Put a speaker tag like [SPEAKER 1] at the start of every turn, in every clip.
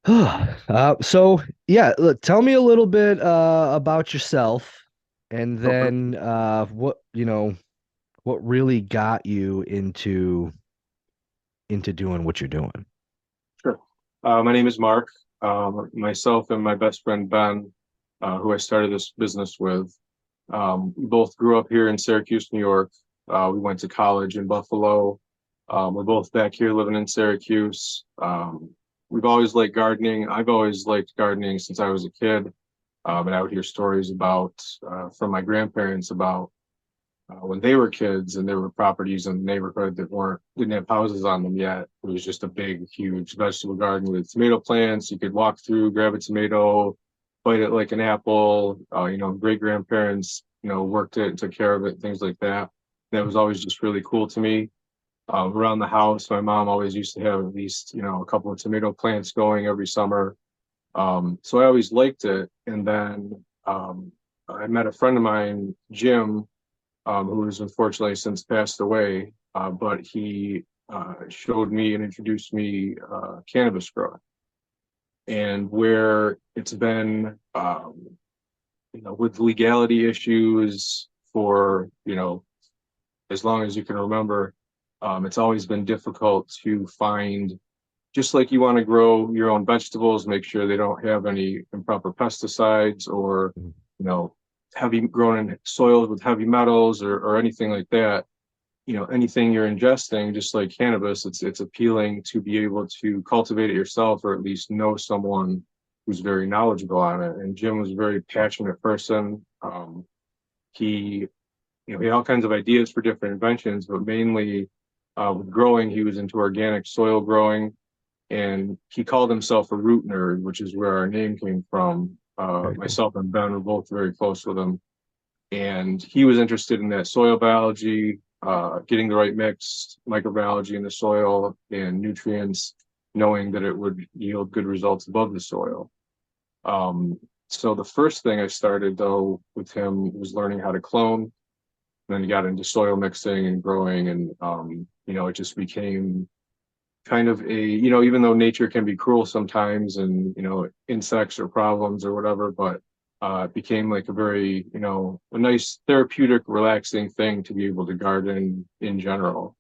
[SPEAKER 1] So yeah, look, tell me a little bit about yourself, and
[SPEAKER 2] Okay,
[SPEAKER 1] then what what really got you into doing what you're doing.
[SPEAKER 2] sure. My name is Marc. Myself and my best friend Ben, who I started this business with, we both grew up here in Syracuse, New York. We went to college in Buffalo. We're both back here living in Syracuse. We've always liked gardening. I've always liked gardening since I was a kid. And I would hear stories from my grandparents about when they were kids and there were properties in the neighborhood that didn't have houses on them yet. It was just a big, huge vegetable garden with tomato plants. You could walk through, grab a tomato, bite it like an apple. Great grandparents, worked it and took care of it, things like that. That was always just really cool to me. Around the house, my mom always used to have at least, a couple of tomato plants going every summer. So I always liked it. And then I met a friend of mine, Jim, who has unfortunately since passed away. But he showed me and introduced me cannabis growing, and where it's been, with legality issues for as long as you can remember, it's always been difficult to find. Just like you want to grow your own vegetables, make sure they don't have any improper pesticides or, you know, heavy grown in soils with heavy metals or anything like that. Anything you're ingesting, just like cannabis, it's appealing to be able to cultivate it yourself or at least know someone who's very knowledgeable on it. And Jim was a very passionate person. He, he had all kinds of ideas for different inventions, but mainly with growing, he was into organic soil growing, and he called himself a root nerd, which is where our name came from.
[SPEAKER 1] Very cool.
[SPEAKER 2] Myself and Ben were both very close with him, and he was interested in that soil biology, getting the right mix, microbiology in the soil, and nutrients, knowing that it would yield good results above the soil. Um, so the first thing I started though with him was learning how to clone. Then he got into soil mixing and growing, and it just became kind of even though nature can be cruel sometimes and, insects or problems or whatever, but it became like a very, a nice therapeutic, relaxing thing to be able to garden in general.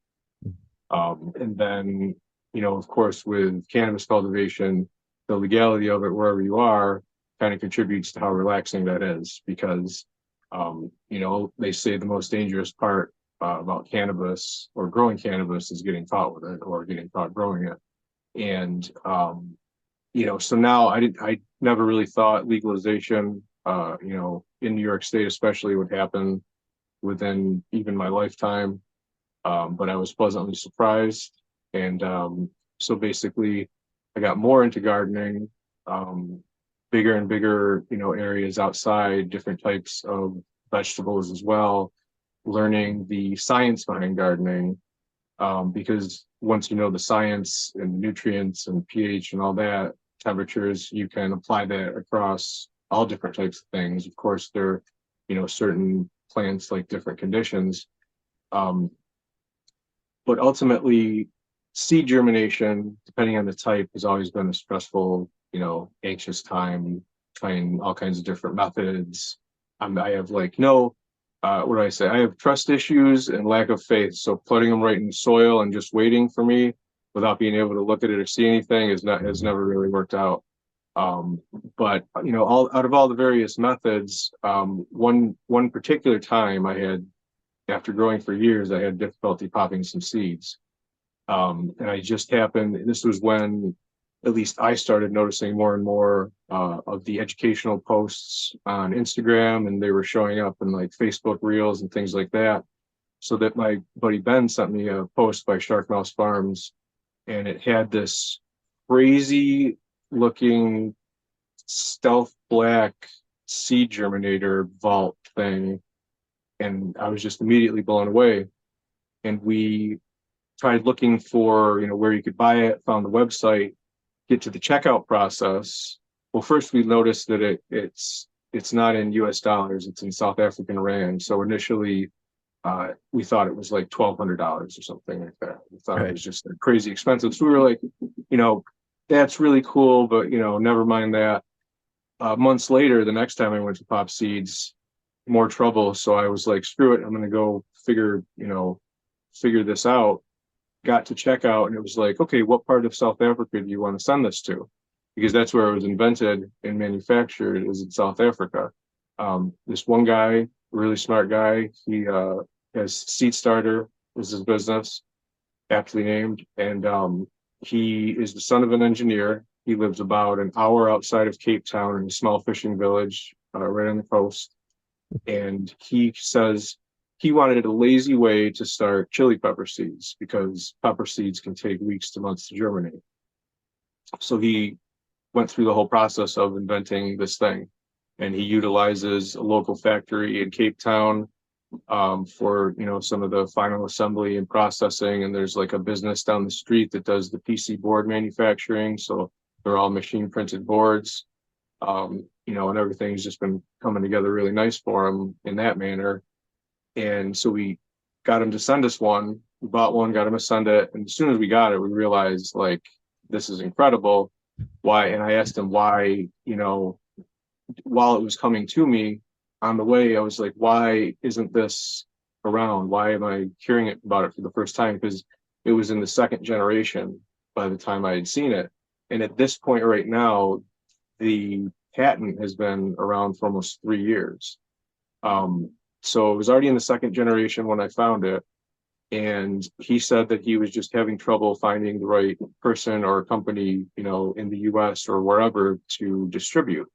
[SPEAKER 2] And then, of course, with cannabis cultivation, the legality of it wherever you are kind of contributes to how relaxing that is because, they say the most dangerous part about cannabis or growing cannabis is getting caught with it or getting caught growing it. And, so now I never really thought legalization, in New York State especially would happen within even my lifetime. But I was pleasantly surprised. And so basically, I got more into gardening, um, bigger and bigger, areas outside, different types of vegetables as well, learning the science behind gardening. Because once you know the science and nutrients and pH and all that, temperatures, you can apply that across all different types of things. Of course, there are, certain plants like different conditions. Um, but ultimately, seed germination, depending on the type, has always been a stressful, anxious time, trying all kinds of different methods. I have like no, what do I say? I have trust issues and lack of faith. So putting them right in the soil and just waiting for me without being able to look at it or see anything has never really worked out. Um, but all out of all the various methods, one particular time I had after growing for years, I had difficulty popping some seeds. And I just happened, this was when at least I started noticing more and more of the educational posts on Instagram, and they were showing up in like Facebook Reels and things like that. So that my buddy Ben sent me a post by Shark Mouse Farms, and it had this crazy looking stealth black seed germinator vault thing. And I was just immediately blown away. And we tried looking for, where you could buy it, found the website, get to the checkout process. Well, first we noticed that it's not in US dollars, it's in South African rand. So initially we thought it was like $1,200 or something like that. We thought it
[SPEAKER 1] Right.
[SPEAKER 2] was just crazy expensive. So we were like, you know, that's really cool, but never mind that. Months later, the next time I went to Pop Seeds, more trouble. So I was like, screw it, I'm gonna go figure this out. Got to checkout and it was like, okay, what part of South Africa do you want to send this to? Because that's where it was invented and manufactured, is in South Africa. This one guy, really smart guy, he has Seed Starter is his business, aptly named, and he is the son of an engineer. He lives about an hour outside of Cape Town in a small fishing village right on the coast. And he says he wanted a lazy way to start chili pepper seeds because pepper seeds can take weeks to months to germinate. So he went through the whole process of inventing this thing. And he utilizes a local factory in Cape Town for some of the final assembly and processing. And there's like a business down the street that does the PC board manufacturing. So they're all machine printed boards. And everything's just been coming together really nice for him in that manner. And so we got him to send us one. We bought one, got him to send it. And as soon as we got it, we realized like, this is incredible. Why? And I asked him why, while it was coming to me on the way, I was like, why isn't this around? Why am I hearing about it for the first time? Because it was in the second generation by the time I had seen it. And at this point right now, the patent has been around for almost 3 years. So it was already in the second generation when I found it. And he said that he was just having trouble finding the right person or company, in the US or wherever to distribute.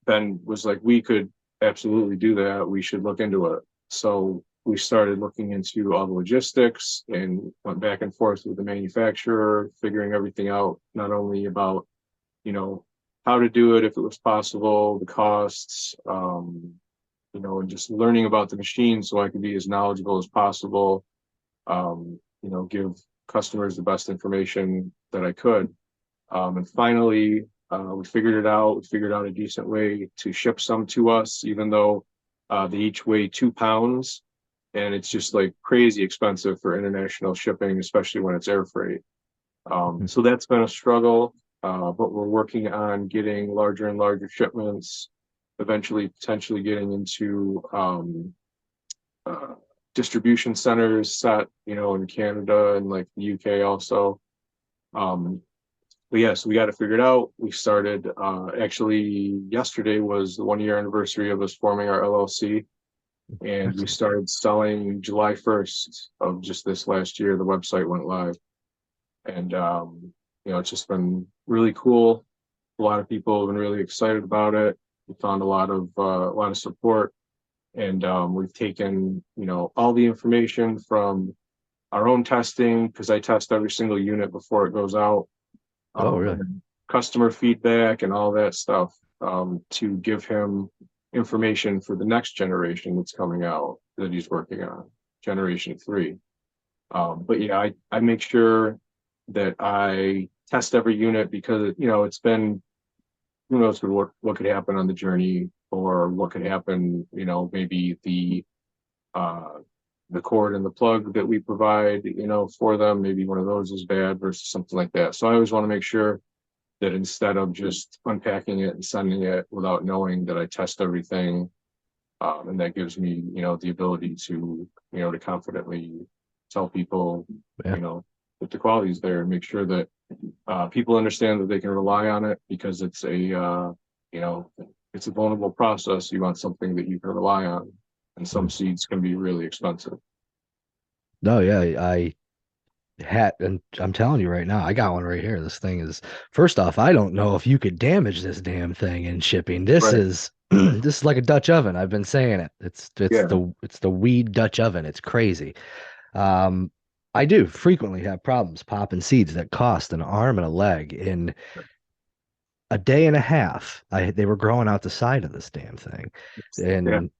[SPEAKER 2] Ben was like, we could absolutely do that. We should look into it. So we started looking into all the logistics and went back and forth with the manufacturer, figuring everything out, not only about, how to do it, if it was possible, the costs, and just learning about the machine so I could be as knowledgeable as possible, give customers the best information that I could. And finally, we figured it out. We figured out a decent way to ship some to us, even though they each weigh 2 pounds. And it's just like crazy expensive for international shipping, especially when it's air freight. So that's been a struggle, but we're working on getting larger and larger shipments, eventually potentially getting into distribution centers set, in Canada and like the UK also. But yeah, so we got it figured out. We started, actually yesterday was the 1 year anniversary of us forming our LLC. And we started selling July 1st of just this last year. The website went live. And, it's just been really cool. A lot of people have been really excited about it. We found a lot of support. And we've taken, all the information from our own testing, because I test every single unit before it goes out.
[SPEAKER 1] Oh, really?
[SPEAKER 2] Customer feedback and all that stuff, to give him information for the next generation that's coming out that he's working on, generation 3. But yeah, I make sure that I test every unit because, it's been, who knows what could happen on the journey, or what could happen, maybe the cord and the plug that we provide, for them, maybe one of those is bad versus something like that. So I always want to make sure that instead of just unpacking it and sending it without knowing, that I test everything. And that gives me, the ability to, to confidently tell people,
[SPEAKER 1] Yeah.
[SPEAKER 2] that the quality is there, and make sure that people understand that they can rely on it, because it's it's a vulnerable process. You want something that you can rely on, and some seeds can be really expensive.
[SPEAKER 1] No, yeah, I had, and I'm telling you right now, I got one right here. This thing is, first off, I don't know if you could damage this damn thing in shipping. This
[SPEAKER 2] Right.
[SPEAKER 1] is this is like a Dutch oven. I've been saying it.
[SPEAKER 2] Yeah.
[SPEAKER 1] It's the weed Dutch oven. It's crazy. Um, I do frequently have problems popping seeds that cost an arm and a leg in a day and a half. They were growing out the side of this damn thing,
[SPEAKER 2] Yeah.
[SPEAKER 1] and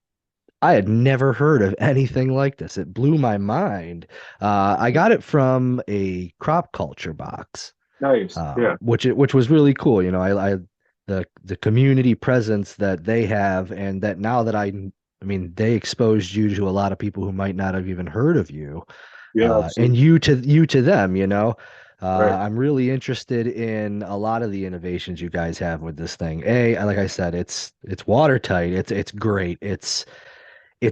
[SPEAKER 1] I had never heard of anything like this. It blew my mind. I got it from a crop culture box,
[SPEAKER 2] Nice. Yeah.
[SPEAKER 1] which was really cool. I the community presence that they have, and that now that I mean, they exposed you to a lot of people who might not have even heard of you,
[SPEAKER 2] Yeah.
[SPEAKER 1] and
[SPEAKER 2] Absolutely.
[SPEAKER 1] you to them.
[SPEAKER 2] Right.
[SPEAKER 1] I'm really interested in a lot of the innovations you guys have with this thing. Like I said, it's watertight. It's great. It's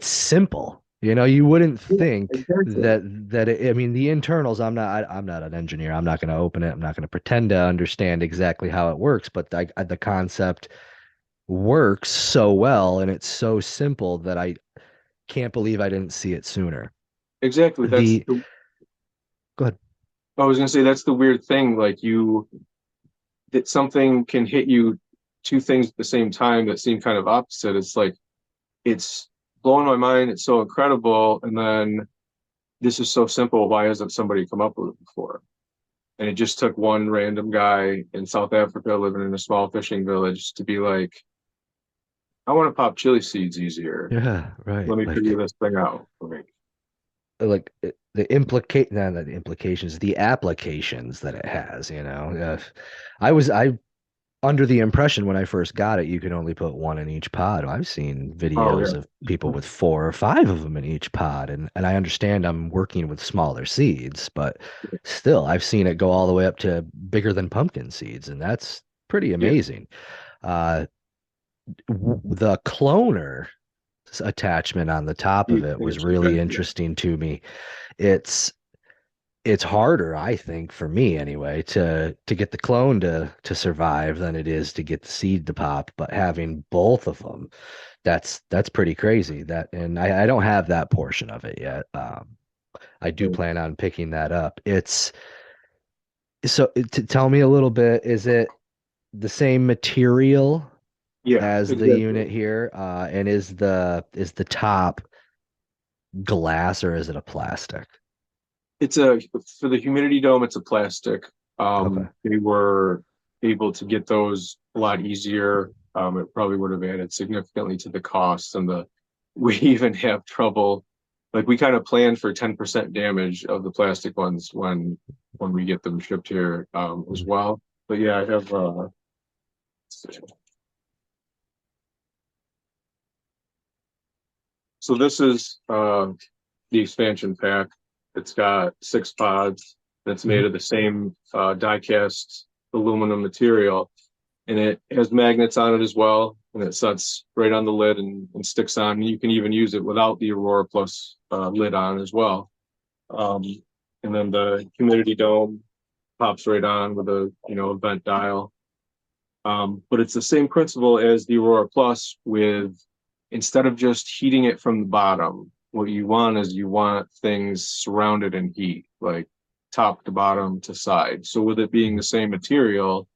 [SPEAKER 1] simple. You know, you wouldn't
[SPEAKER 2] Yeah,
[SPEAKER 1] think
[SPEAKER 2] exactly.
[SPEAKER 1] I mean, the internals, I'm not an engineer. I'm not going to open it. I'm not going to pretend to understand exactly how it works, but the concept works so well and it's so simple that I can't believe I didn't see it sooner.
[SPEAKER 2] Exactly.
[SPEAKER 1] The Go ahead.
[SPEAKER 2] I was gonna say that's the weird thing. Like that something can hit you two things at the same time that seem kind of opposite. It's like it's blowing my mind. It's so incredible. And then this is so simple. Why hasn't somebody come up with it before? And it just took one random guy in South Africa living in a small fishing village to be like, I want to pop chili seeds easier.
[SPEAKER 1] Yeah, right.
[SPEAKER 2] Let me figure this thing out for me.
[SPEAKER 1] Not the implications, the applications that it has, you know. I under the impression when I first got it, you can only put one in each pod. I've seen
[SPEAKER 2] Oh
[SPEAKER 1] videos of people
[SPEAKER 2] yeah.
[SPEAKER 1] with four or five of them in each pod, and I understand I'm working with smaller seeds, but still, I've seen it go all the way up to bigger than pumpkin seeds, and that's pretty
[SPEAKER 2] Yeah.
[SPEAKER 1] amazing. Uh, the cloner attachment on the top of it was really
[SPEAKER 2] Yeah.
[SPEAKER 1] interesting to me. It's it's harder, I think, for me anyway, to get the clone to survive than it is to get the seed to pop. But having both of them, that's pretty crazy. And I don't have that portion of it yet. I do plan on picking that up. It's so to tell me a little bit, is it the same material
[SPEAKER 2] Yeah,
[SPEAKER 1] as the
[SPEAKER 2] exactly.
[SPEAKER 1] unit here? And is the top glass or is it a plastic?
[SPEAKER 2] It's a for the humidity dome, it's a plastic.
[SPEAKER 1] Okay.
[SPEAKER 2] They were able to get those a lot easier. It probably would have added significantly to the cost and the we even have trouble. Like we kind of plan for 10% damage of the plastic ones when we get them shipped here as well. But yeah, I have so this is the expansion pack. It's got 6 pods. That's
[SPEAKER 1] Mhm.
[SPEAKER 2] made of the same die-cast aluminum material, and it has magnets on it as well. And it sets right on the lid and sticks on. And you can even use it without the Aurora Plus lid on as well. Um, and then the humidity dome pops right on with a vent dial. But it's the same principle as the Aurora Plus with instead of just heating it from the bottom, what you want is you want things surrounded in heat, like top to bottom to side. So with it being the same material,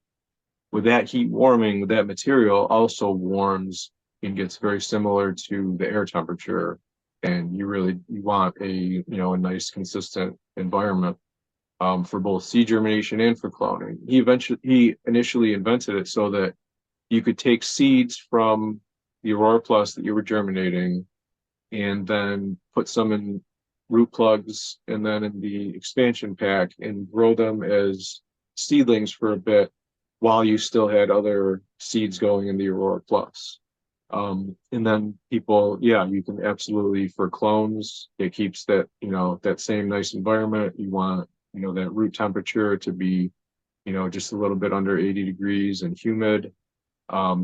[SPEAKER 2] with that heat warming, with that material also warms and gets very similar to the air temperature. And you want a nice consistent environment for both seed germination and for cloning. He initially invented it so that you could take seeds from the Aurora Plus that you were germinating and then put some in root plugs and then in the expansion pack and grow them as seedlings for a bit while you still had other seeds going in the Aurora Plus. And then people, yeah, you can absolutely for clones, it keeps that same nice environment. You want, that root temperature to be, just a little bit under 80 degrees and humid.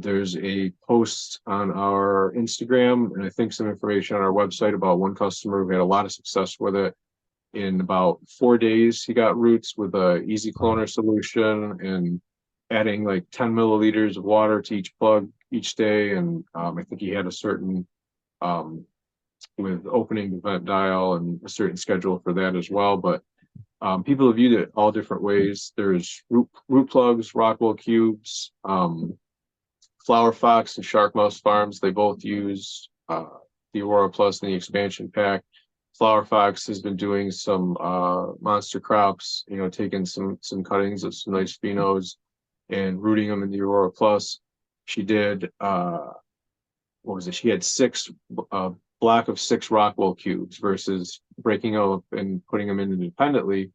[SPEAKER 2] There's a post on our Instagram and I think some information on our website about one customer who had a lot of success with it. In about 4 days, he got roots with a easy
[SPEAKER 1] Wow.
[SPEAKER 2] cloner solution and adding like 10 milliliters of water to each plug each day. And I think he had a certain um, with opening the vent dial and a certain schedule for that as well. But people have viewed it all different ways. There's root plugs, Rockwell cubes, Flower Fox and Shark Mouse Farms, they both use the Aurora Plus and the expansion pack. Flower Fox has been doing some monster crops, taking some cuttings of some nice phenos and rooting them in the Aurora Plus. She did what was it? She had uh, block of 6 Rockwell cubes versus breaking up and putting them in independently.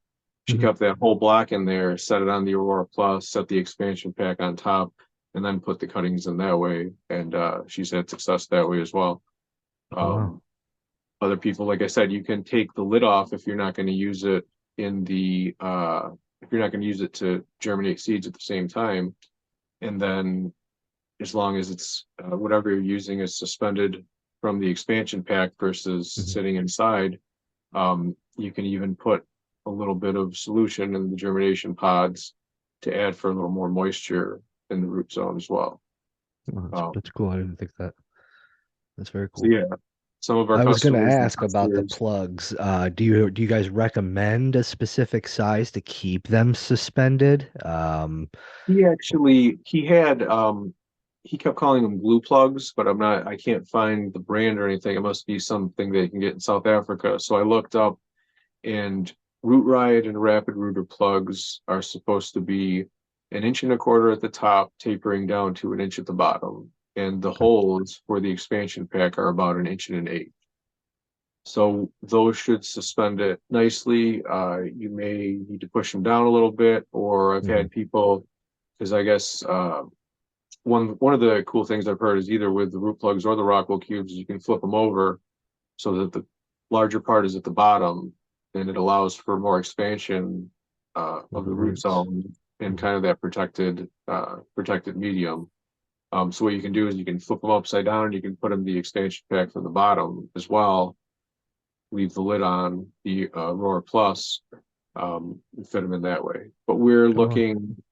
[SPEAKER 2] She
[SPEAKER 1] Mhm.
[SPEAKER 2] kept that whole block in there, set it on the Aurora Plus, set the expansion pack on top, and then put the cuttings in that way. And she's had success that way as well.
[SPEAKER 1] Oh, wow.
[SPEAKER 2] Um, Other people, like I said, you can take the lid off if you're not going to use it in the if you're not going to use it to germinate seeds at the same time. And then as long as it's whatever you're using is suspended from the expansion pack versus
[SPEAKER 1] Mhm.
[SPEAKER 2] sitting inside, you can even put a little bit of solution in the germination pods to add for a little more moisture in the root zone as well.
[SPEAKER 1] Oh,
[SPEAKER 2] Um,
[SPEAKER 1] that's cool. I didn't think that. That's very
[SPEAKER 2] so
[SPEAKER 1] cool.
[SPEAKER 2] yeah, some of our
[SPEAKER 1] I was going to
[SPEAKER 2] customers and
[SPEAKER 1] ask about the
[SPEAKER 2] testers.
[SPEAKER 1] plugs. Do you guys recommend a specific size to keep them suspended?
[SPEAKER 2] He kept calling them glue plugs, but I can't find the brand or anything. It must be something that you can get in South Africa. So I looked up, and Root Ride and Rapid Rooter plugs are supposed to be an inch and a quarter at the top, tapering down to an inch at the bottom. And the
[SPEAKER 1] Okay.
[SPEAKER 2] holes for the expansion pack are about an inch and an eighth. So those should suspend it nicely. You may need to push them down a little bit, or I've
[SPEAKER 1] Mhm.
[SPEAKER 2] had people, because I guess one of the cool things I've heard is either with the root plugs or the Rockwell cubes, you can flip them over so that the larger part is at the bottom, and it allows for more expansion
[SPEAKER 1] With
[SPEAKER 2] of
[SPEAKER 1] the
[SPEAKER 2] the root
[SPEAKER 1] roots.
[SPEAKER 2] zone in
[SPEAKER 1] Mhm.
[SPEAKER 2] kind of that protected medium. So what you can do is you can flip them upside down and you can put them in the expansion pack from the bottom as well, leave the lid on the Roar Plus, and fit them in that way. But we're
[SPEAKER 1] Oh, wow.
[SPEAKER 2] looking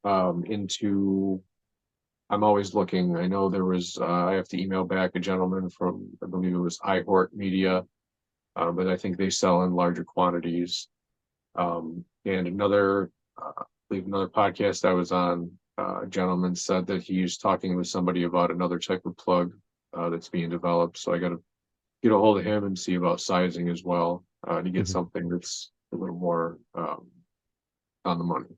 [SPEAKER 2] into. I'm always looking. I know there was. I have to email back a gentleman from, I believe it was iHort Media, but I think they sell in larger quantities. And I believe another podcast I was on, a gentleman said that he's talking with somebody about another type of plug that's being developed. So I got to get a hold of him and see about sizing as well, to get
[SPEAKER 1] Mhm.
[SPEAKER 2] something that's a little more on the money.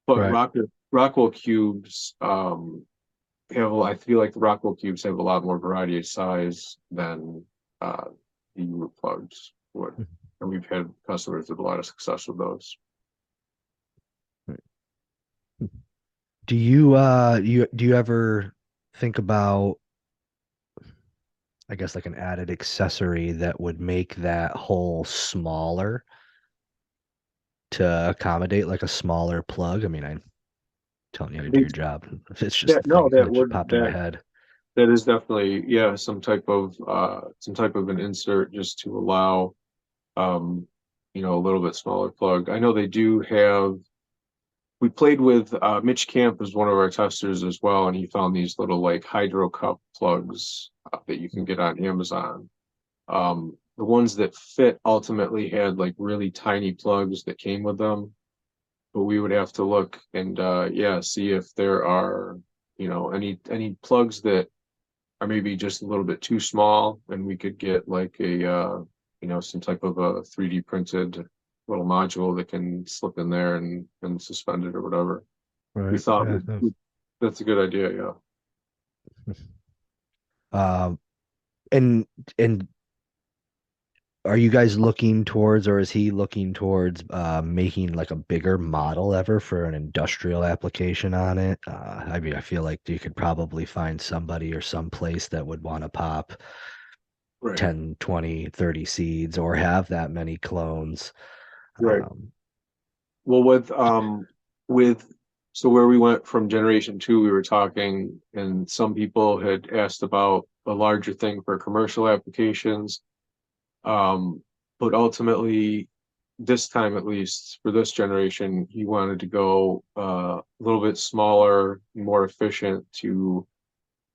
[SPEAKER 2] But
[SPEAKER 1] Right.
[SPEAKER 2] Rockwell cubes I feel like the Rockwell cubes have a lot more variety of size than uh, the root plugs would,
[SPEAKER 1] Mhm.
[SPEAKER 2] and we've had customers with a lot of success with those.
[SPEAKER 1] Right. Do you ever think about, I guess, like an added accessory that would make that hole smaller to accommodate like a smaller plug? I mean, I'm telling you how to do
[SPEAKER 2] They,
[SPEAKER 1] your job. It's just a
[SPEAKER 2] that no,
[SPEAKER 1] thing that just popped in my head.
[SPEAKER 2] that is definitely, yeah, some type of an insert just to allow um a little bit smaller plug. I know they do have. We played with Mitch Camp as one of our testers as well, and he found these little like hydro cup plugs that you can get on Amazon. The ones that fit ultimately had like really tiny plugs that came with them, but we would have to look and yeah, see if there are, any plugs that are maybe just a little bit too small, and we could get like some type of a 3D printed little module that can slip in there and suspend it or whatever. We
[SPEAKER 1] Right.
[SPEAKER 2] thought
[SPEAKER 1] Yeah. No.
[SPEAKER 2] that's a good idea, yeah.
[SPEAKER 1] Um, and are you guys looking towards, or is he looking towards making like a bigger model ever for an industrial application on it? I mean, I feel like you could probably find somebody or some place that would want to pop
[SPEAKER 2] Right,
[SPEAKER 1] 10, 20, 30 seeds or have that many clones.
[SPEAKER 2] right.
[SPEAKER 1] Um,
[SPEAKER 2] Well, with so where we went from generation two, we were talking, and some people had asked about a larger thing for commercial applications. Um, but ultimately, this time at least for this generation, he wanted to go a little bit smaller, more efficient. To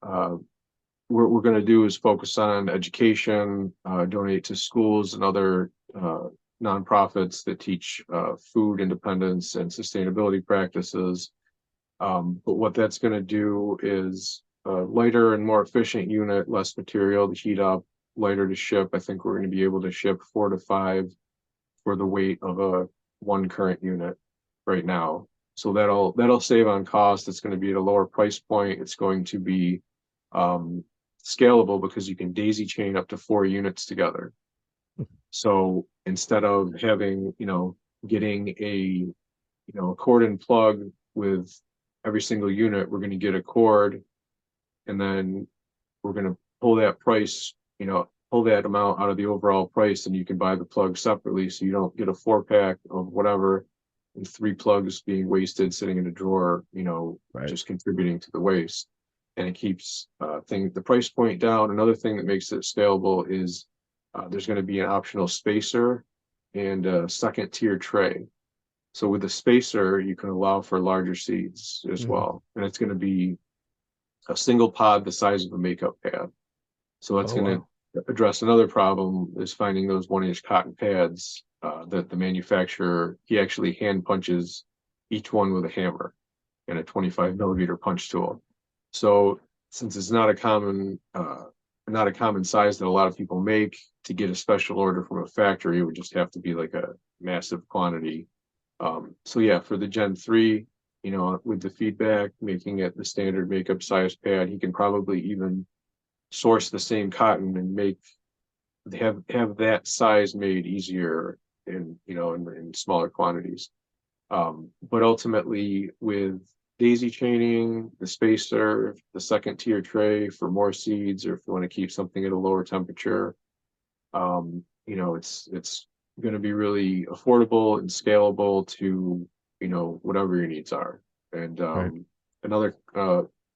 [SPEAKER 2] What we're going to do is focus on education, donate to schools and other nonprofits that teach food independence and sustainability practices. But what that's going to do is a lighter and more efficient unit, less material to heat up, lighter to ship. I think we're going to be able to ship 4 to 5 for the weight of a one current unit right now. So that'll save on cost. It's going to be at a lower price point. It's going to be um, scalable because you can daisy chain up to 4 units together. So instead of having, getting a cord and plug with every single unit, we're going to get a cord, and then we're going to pull that amount out of the overall price, and you can buy the plug separately. So you don't get a 4 pack of whatever. and 3 plugs being wasted sitting in a drawer,
[SPEAKER 1] Right.
[SPEAKER 2] just contributing to the waste. And it keeps the price point down. Another thing that makes it scalable is there's going to be an optional spacer and a second tier tray. So with the spacer, you can allow for larger seeds as
[SPEAKER 1] Mhm.
[SPEAKER 2] well. And it's going to be a single pod the size of a makeup pad. So that's
[SPEAKER 1] Oh,
[SPEAKER 2] going
[SPEAKER 1] wow.
[SPEAKER 2] to address another problem is finding those 1 inch cotton pads that the manufacturer, he actually hand punches each one with a hammer and a 25 millimeter punch tool. So since it's not a common size that a lot of people make, to get a special order from a factory, it would just have to be like a massive quantity. So yeah, for the Gen 3, with the feedback, making it the standard makeup size pad, he can probably even source the same cotton and have that size made easier in smaller quantities. But ultimately, with daisy chaining, the spacer, the second tier tray for more seeds, or if you want to keep something at a lower temperature, it's going to be really affordable and scalable to whatever your needs are. And
[SPEAKER 1] Right.
[SPEAKER 2] another,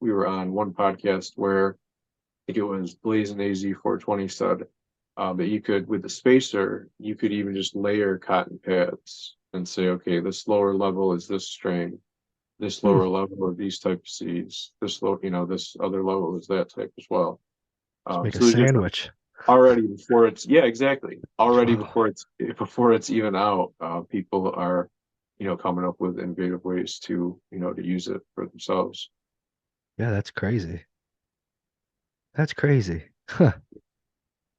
[SPEAKER 2] we were on one podcast where I think it was Blazing AZ 420 said that you could, with the spacer, you could even just layer cotton pads and say, okay, this lower level is this strain, this
[SPEAKER 1] Hmm.
[SPEAKER 2] lower level of these type of seeds, this other level is that type as well.
[SPEAKER 1] Just make a
[SPEAKER 2] So there's just
[SPEAKER 1] sandwich.
[SPEAKER 2] already before it's yeah, exactly. Already
[SPEAKER 1] Wow.
[SPEAKER 2] before it's even out, people are coming up with innovative ways to use it for themselves.
[SPEAKER 1] Yeah, that's crazy. That's crazy. Huh.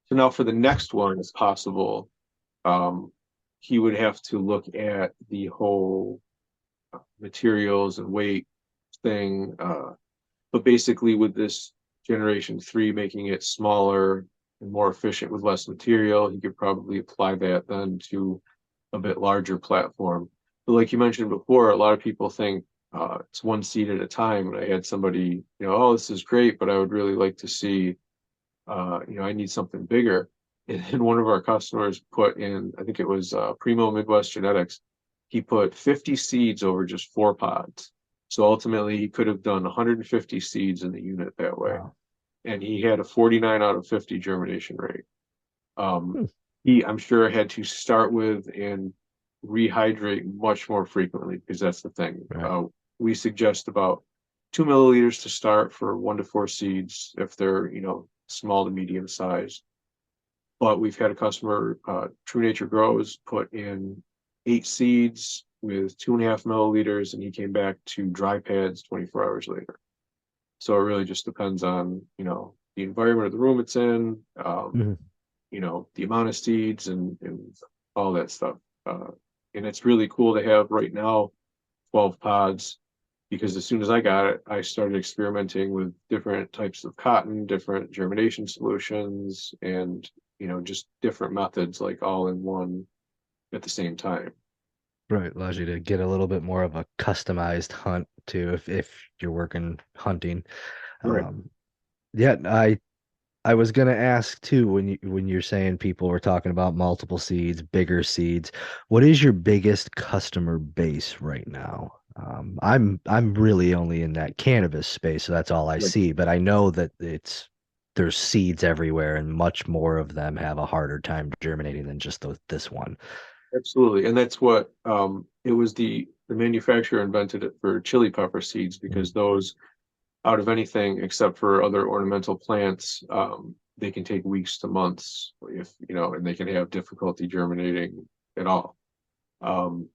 [SPEAKER 2] So now for the next one, it's possible um, he would have to look at the whole materials and weight thing. But basically, with this generation 3 making it smaller and more efficient with less material, he could probably apply that then to a bit larger platform. But like you mentioned before, a lot of people think it's one seed at a time. And I had somebody, oh, this is great, but I would really like to see, I need something bigger. And one of our customers put in, I think it was Primo Midwest Genetics, he put 50 seeds over just 4 pods. So ultimately, he could have done 150 seeds in the unit that way.
[SPEAKER 1] Wow.
[SPEAKER 2] And he had a 49 out of 50 germination rate. Um,
[SPEAKER 1] Hmm.
[SPEAKER 2] I'm sure, had to start with and rehydrate much more frequently because that's the thing.
[SPEAKER 1] Right.
[SPEAKER 2] We suggest about 2 milliliters to start for 1 to 4 seeds if they're, small to medium size. But we've had a customer, True Nature Grows, put in 8 seeds with 2.5 milliliters, and he came back to dry pads 24 hours later. So it really just depends on, the environment of the room it's in,
[SPEAKER 1] Mhm.
[SPEAKER 2] the amount of seeds and all that stuff. And it's really cool to have right now 12 pods because as soon as I got it, I started experimenting with different types of cotton, different germination solutions, and just different methods, like all in one at the same time.
[SPEAKER 1] Right. Allows you to get a little bit more of a customized hunt too, if you're working hunting.
[SPEAKER 2] Right.
[SPEAKER 1] Um, yeah, I was gonna ask too when you're saying people were talking about multiple seeds, bigger seeds. What is your biggest customer base right now? I'm really only in that cannabis space, so that's all I
[SPEAKER 2] Right.
[SPEAKER 1] see. But I know that there's seeds everywhere, and much more of them have a harder time germinating than just this one.
[SPEAKER 2] Absolutely. And that's what it was the manufacturer invented it for chili pepper seeds
[SPEAKER 1] Mm.
[SPEAKER 2] because those out of anything except for other ornamental plants, they can take weeks to months if and they can have difficulty germinating at all.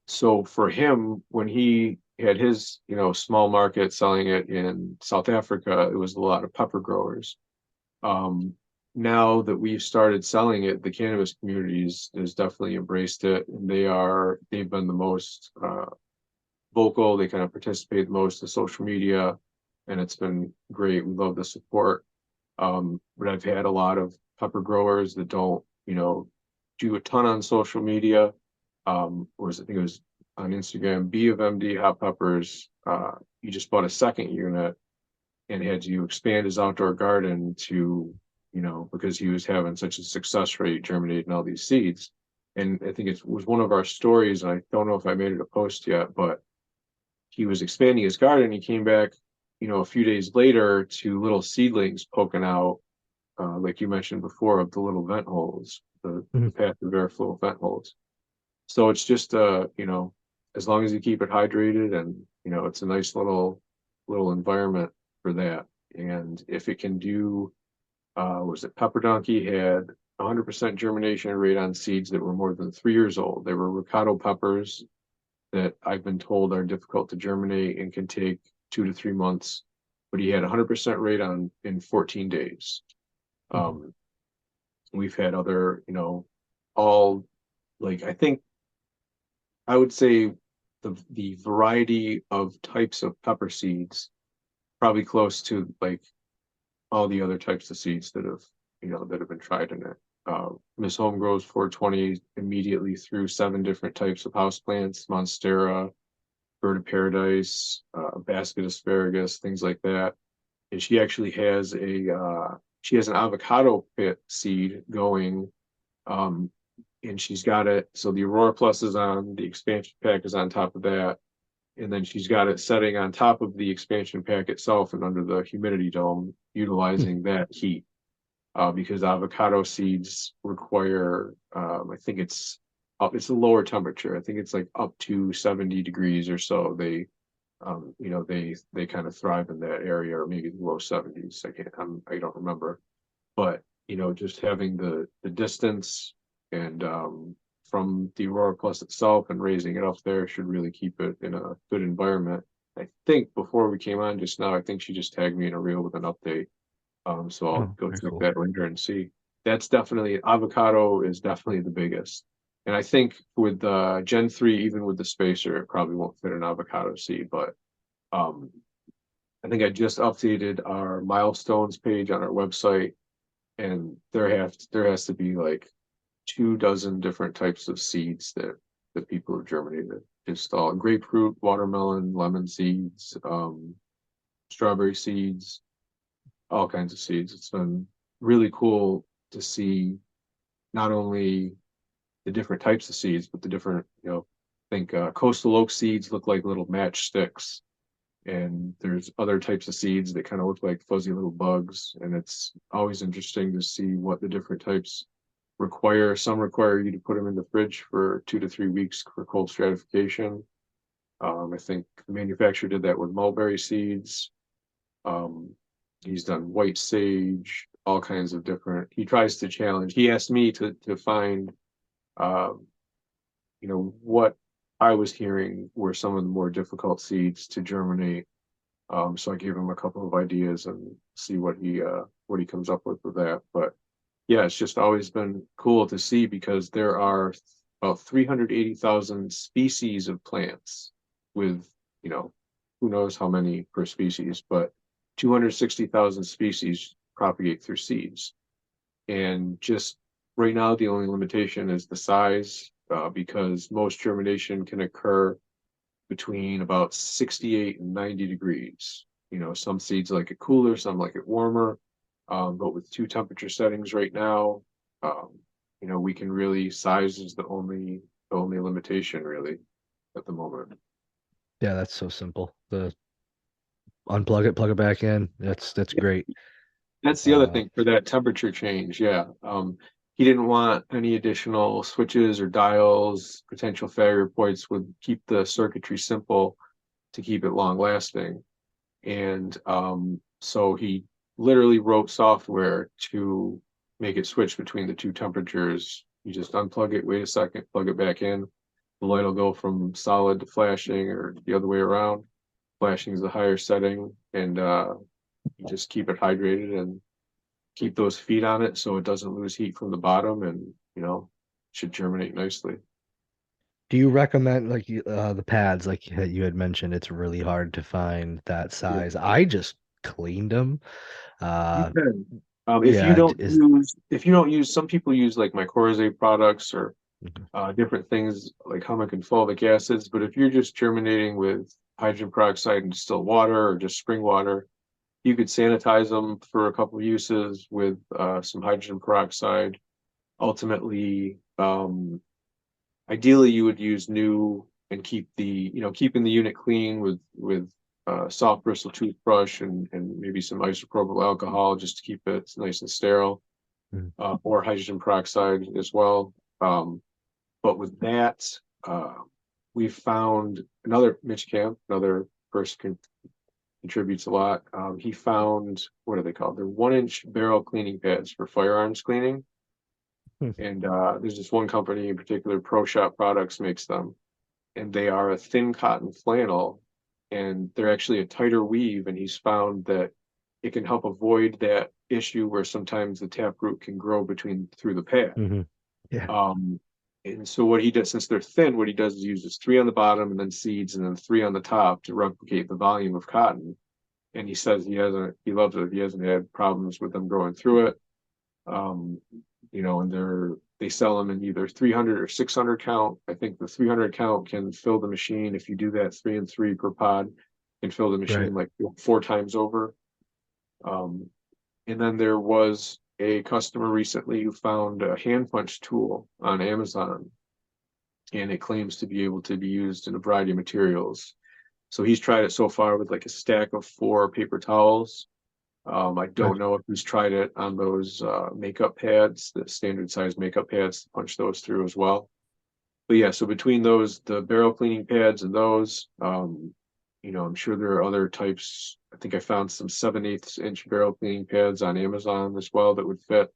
[SPEAKER 2] So for him, when he had his small market selling it in South Africa, it was a lot of pepper growers. Um, Now that we've started selling it, the cannabis communities has definitely embraced it, and they've been the most vocal. They kind of participate the most in social media, and it's been great. We love the support. But I've had a lot of pepper growers that don't, do a ton on social media. I think it was on Instagram, B of MD Hot Peppers. He just bought a second unit and had to expand his outdoor garden to, because he was having such a success rate germinating all these seeds. and I think it was one of our stories. And I don't know if I made it a post yet, but he was expanding his garden. He came back, a few days later to little seedlings poking out, like you mentioned before, of the little vent holes, the
[SPEAKER 1] Mhm.
[SPEAKER 2] passive airflow vent holes. So it's just, as long as you keep it hydrated and, it's a nice little environment for that. And if it can do, was it Pepper Donkey had 100% germination rate on seeds that were more than 3 years old. They were ricotta peppers that I've been told are difficult to germinate and can take 2 to 3 months, but he had 100% rate on in 14 days.
[SPEAKER 1] Mhm.
[SPEAKER 2] Um, we've had other, all like I think I would say the variety of types of pepper seeds probably close to like all the other types of seeds that have been tried in it. Miss Home grows 420 immediately through 7 different types of houseplants, Monstera, bird of paradise, basket asparagus, things like that. And she has an avocado pit seed going, um, and she's got it. So the Aurora Plus is on, the expansion pack is on top of that, and then she's got it setting on top of the expansion pack itself and under the humidity dome, utilizing that heat. Because avocado seeds require, I think it's a lower temperature. I think it's like up to 70 degrees or so. They kind of thrive in that area, or maybe the low 70s. I don't remember, but just having the distance and from the Aurora Plus itself and raising it up there should really keep it in a good environment. I think before we came on just now, I think she just tagged me in a reel with an update. So I'll
[SPEAKER 1] Oh,
[SPEAKER 2] go
[SPEAKER 1] very
[SPEAKER 2] check
[SPEAKER 1] cool.
[SPEAKER 2] that later and see. That's definitely avocado is definitely the biggest. And I think with Gen 3, even with the spacer, it probably won't fit an avocado seed, but um, I think I just updated our milestones page on our website, and there has to be like 2 dozen different types of seeds that people have germinated. Just all grapefruit, watermelon, lemon seeds, strawberry seeds, all kinds of seeds. It's been really cool to see not only the different types of seeds, but the different, I think coastal oak seeds look like little matchsticks, and there's other types of seeds that kind of look like fuzzy little bugs. And it's always interesting to see what the different types require. Some require you to put them in the fridge for 2 to 3 weeks for cold stratification. I think the manufacturer did that with mulberry seeds. Um, he's done white sage, all kinds of different. He tries to challenge. He asked me to find, um, what I was hearing were some of the more difficult seeds to germinate. So I gave him a couple of ideas and see what he comes up with that. But yeah, it's just always been cool to see because there are about 380,000 species of plants with, you know, who knows how many per species, but 260,000 species propagate through seeds. And just right now, the only limitation is the size, because most germination can occur between about 68 and 90 degrees. Some seeds like it cooler, some like it warmer. But with 2 temperature settings right now, um, we can really, size is the only limitation really at the moment.
[SPEAKER 1] Yeah, that's so simple. The unplug it, plug it back in. That's
[SPEAKER 2] Yeah.
[SPEAKER 1] great.
[SPEAKER 2] That's the other
[SPEAKER 1] Uh,
[SPEAKER 2] thing for that temperature change. Yeah. He didn't want any additional switches or dials. Potential failure points would keep the circuitry simple to keep it long lasting. And so he literally wrote software to make it switch between the 2 temperatures. You just unplug it, wait a second, plug it back in. The light will go from solid to flashing or the other way around. Flashing is the higher setting, and you just keep it hydrated and keep those feet on it so it doesn't lose heat from the bottom, and should germinate nicely.
[SPEAKER 1] do you recommend the pads like you had mentioned? It's really hard to find that
[SPEAKER 2] Yeah.
[SPEAKER 1] size. I just cleaned them.
[SPEAKER 2] You
[SPEAKER 1] Uh,
[SPEAKER 2] can.
[SPEAKER 1] yeah, is
[SPEAKER 2] If you don't use, some people use like mycorrhizae products or different things like humic and fulvic acids. But if you're just germinating with hydrogen peroxide and distilled water or just spring water, you could sanitize them for a couple of uses with some hydrogen peroxide. Ultimately, ideally you would use new and keeping the unit clean with soft bristle toothbrush and maybe some isopropyl alcohol just to keep it nice and sterile,
[SPEAKER 1] Mhm.
[SPEAKER 2] or hydrogen peroxide as well. But with that, uh, we found another Mitch Camp, another person contributes a lot. He found, what are they called? They're 1 inch barrel cleaning pads for firearms cleaning.
[SPEAKER 1] Hmm.
[SPEAKER 2] And there's this one company in particular, Pro Shop Products, makes them. And they are a thin cotton flannel, and they're actually a tighter weave. And he's found that it can help avoid that issue where sometimes the taproot can grow through the pad.
[SPEAKER 1] Mhm. Yeah.
[SPEAKER 2] Um, and so what he does, since they're thin, what he does is uses 3 on the bottom and then seeds and then 3 on the top to replicate the volume of cotton. And he says he loves it. He hasn't had problems with them growing through it. Um, and they sell them in either 300 or 600 count. I think the 300 count can fill the machine. If you do that 3 and 3 per pod, can fill the
[SPEAKER 1] Right.
[SPEAKER 2] machine like 4 times over. Um, and then there was a customer recently who found a hand punch tool on Amazon, and it claims to be able to be used in a variety of materials. So he's tried it so far with like a stack of 4 paper towels. I
[SPEAKER 1] Good.
[SPEAKER 2] don't know if he's tried it on those makeup pads, the standard size makeup pads, to punch those through as well. But yeah, so between those, the barrel cleaning pads and those, I'm sure there are other types. I think I found some 7/8 inch barrel cleaning pads on Amazon as well that would fit.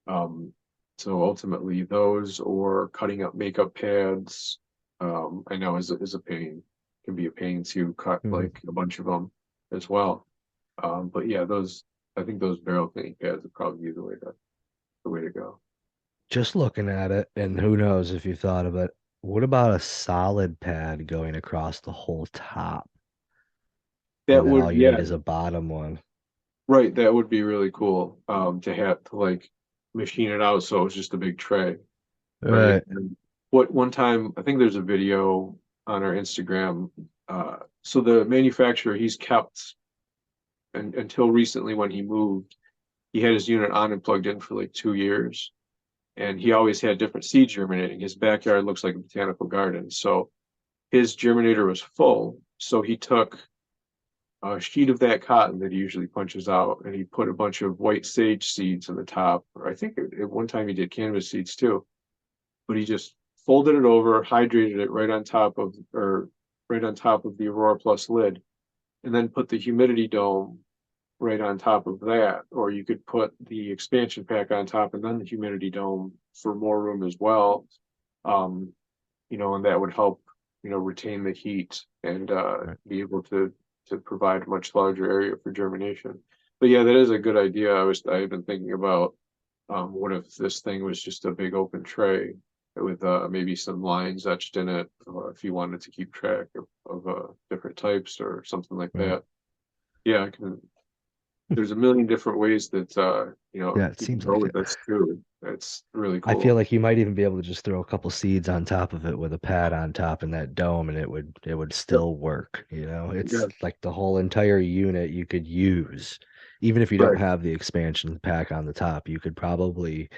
[SPEAKER 2] Um, so ultimately, those or cutting up makeup pads, I know is a pain. Can be a pain to cut
[SPEAKER 1] Mhm.
[SPEAKER 2] like a bunch of them as well. But yeah, I think those barrel cleaning pads would probably be the way to go.
[SPEAKER 1] Just looking at it, and who knows if you thought of it, what about a solid pad going across the whole top? And
[SPEAKER 2] That
[SPEAKER 1] then all
[SPEAKER 2] would,
[SPEAKER 1] you
[SPEAKER 2] yeah,
[SPEAKER 1] need is a bottom one.
[SPEAKER 2] right. That would be really cool. To have to like machine it out so it's just a big tray, right?
[SPEAKER 1] Right.
[SPEAKER 2] And what one time I think there's a video on our Instagram. So the manufacturer, he's kept until recently when he moved, he had his unit on and plugged in for like 2 years, and he always had different seeds germinating. His backyard looks like a botanical garden, so his germinator was full. So he took a sheet of that cotton that he usually punches out, and he put a bunch of white sage seeds in the top. Or I think at one time he did cannabis seeds too, but he just folded it over, hydrated it right on top of the Aurora Plus lid, and then put the humidity dome right on top of that. Or you could put the expansion pack on top and then the humidity dome for more room as well. Um, and that would help, retain the heat and
[SPEAKER 1] Right.
[SPEAKER 2] be able to provide a much larger area for germination. But yeah, that is a good idea. I've been thinking about, what if this thing was just a big open tray with maybe some lines etched in it, if you wanted to keep track of different types or something like
[SPEAKER 1] Right.
[SPEAKER 2] that. Yeah, I can. There's a million different ways that
[SPEAKER 1] Yeah, it
[SPEAKER 2] you can
[SPEAKER 1] seems
[SPEAKER 2] go
[SPEAKER 1] like
[SPEAKER 2] with
[SPEAKER 1] it.
[SPEAKER 2] this too. It's really
[SPEAKER 1] I feel
[SPEAKER 2] cool.
[SPEAKER 1] like you might even be able to just throw a couple seeds on top of it with a pad on top in that dome and it would
[SPEAKER 2] Yep.
[SPEAKER 1] still work, you know? It's
[SPEAKER 2] Yeah,
[SPEAKER 1] like the whole entire unit you could use. Even if you don't
[SPEAKER 2] right,
[SPEAKER 1] have the expansion pack on the top, you could probably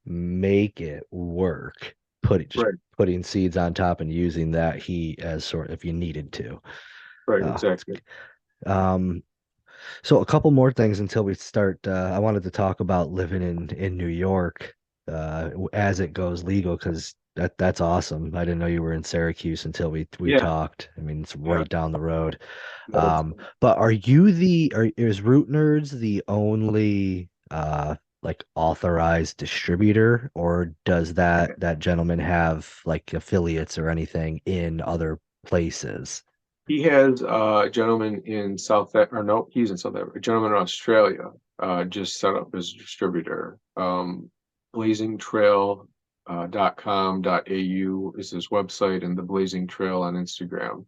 [SPEAKER 1] make it work. Just
[SPEAKER 2] right,
[SPEAKER 1] putting seeds on top and using that heat as sort if you needed to.
[SPEAKER 2] right,
[SPEAKER 1] Uh,
[SPEAKER 2] exactly.
[SPEAKER 1] um, so a couple more things until we start. I wanted to talk about living in New York as it goes legal because that's awesome. I didn't know you were in Syracuse until we
[SPEAKER 2] Yeah,
[SPEAKER 1] talked. I mean, it's
[SPEAKER 2] yeah.
[SPEAKER 1] right down the road.
[SPEAKER 2] That's
[SPEAKER 1] But is Root Nerds the only like authorized distributor, or does that gentleman have like affiliates or anything in other places?
[SPEAKER 2] He has a gentleman in or no, he's in South Africa. A gentleman in Australia just set up his distributor. Blazingtrail .com.au is his website, and the Blazing Trail on Instagram.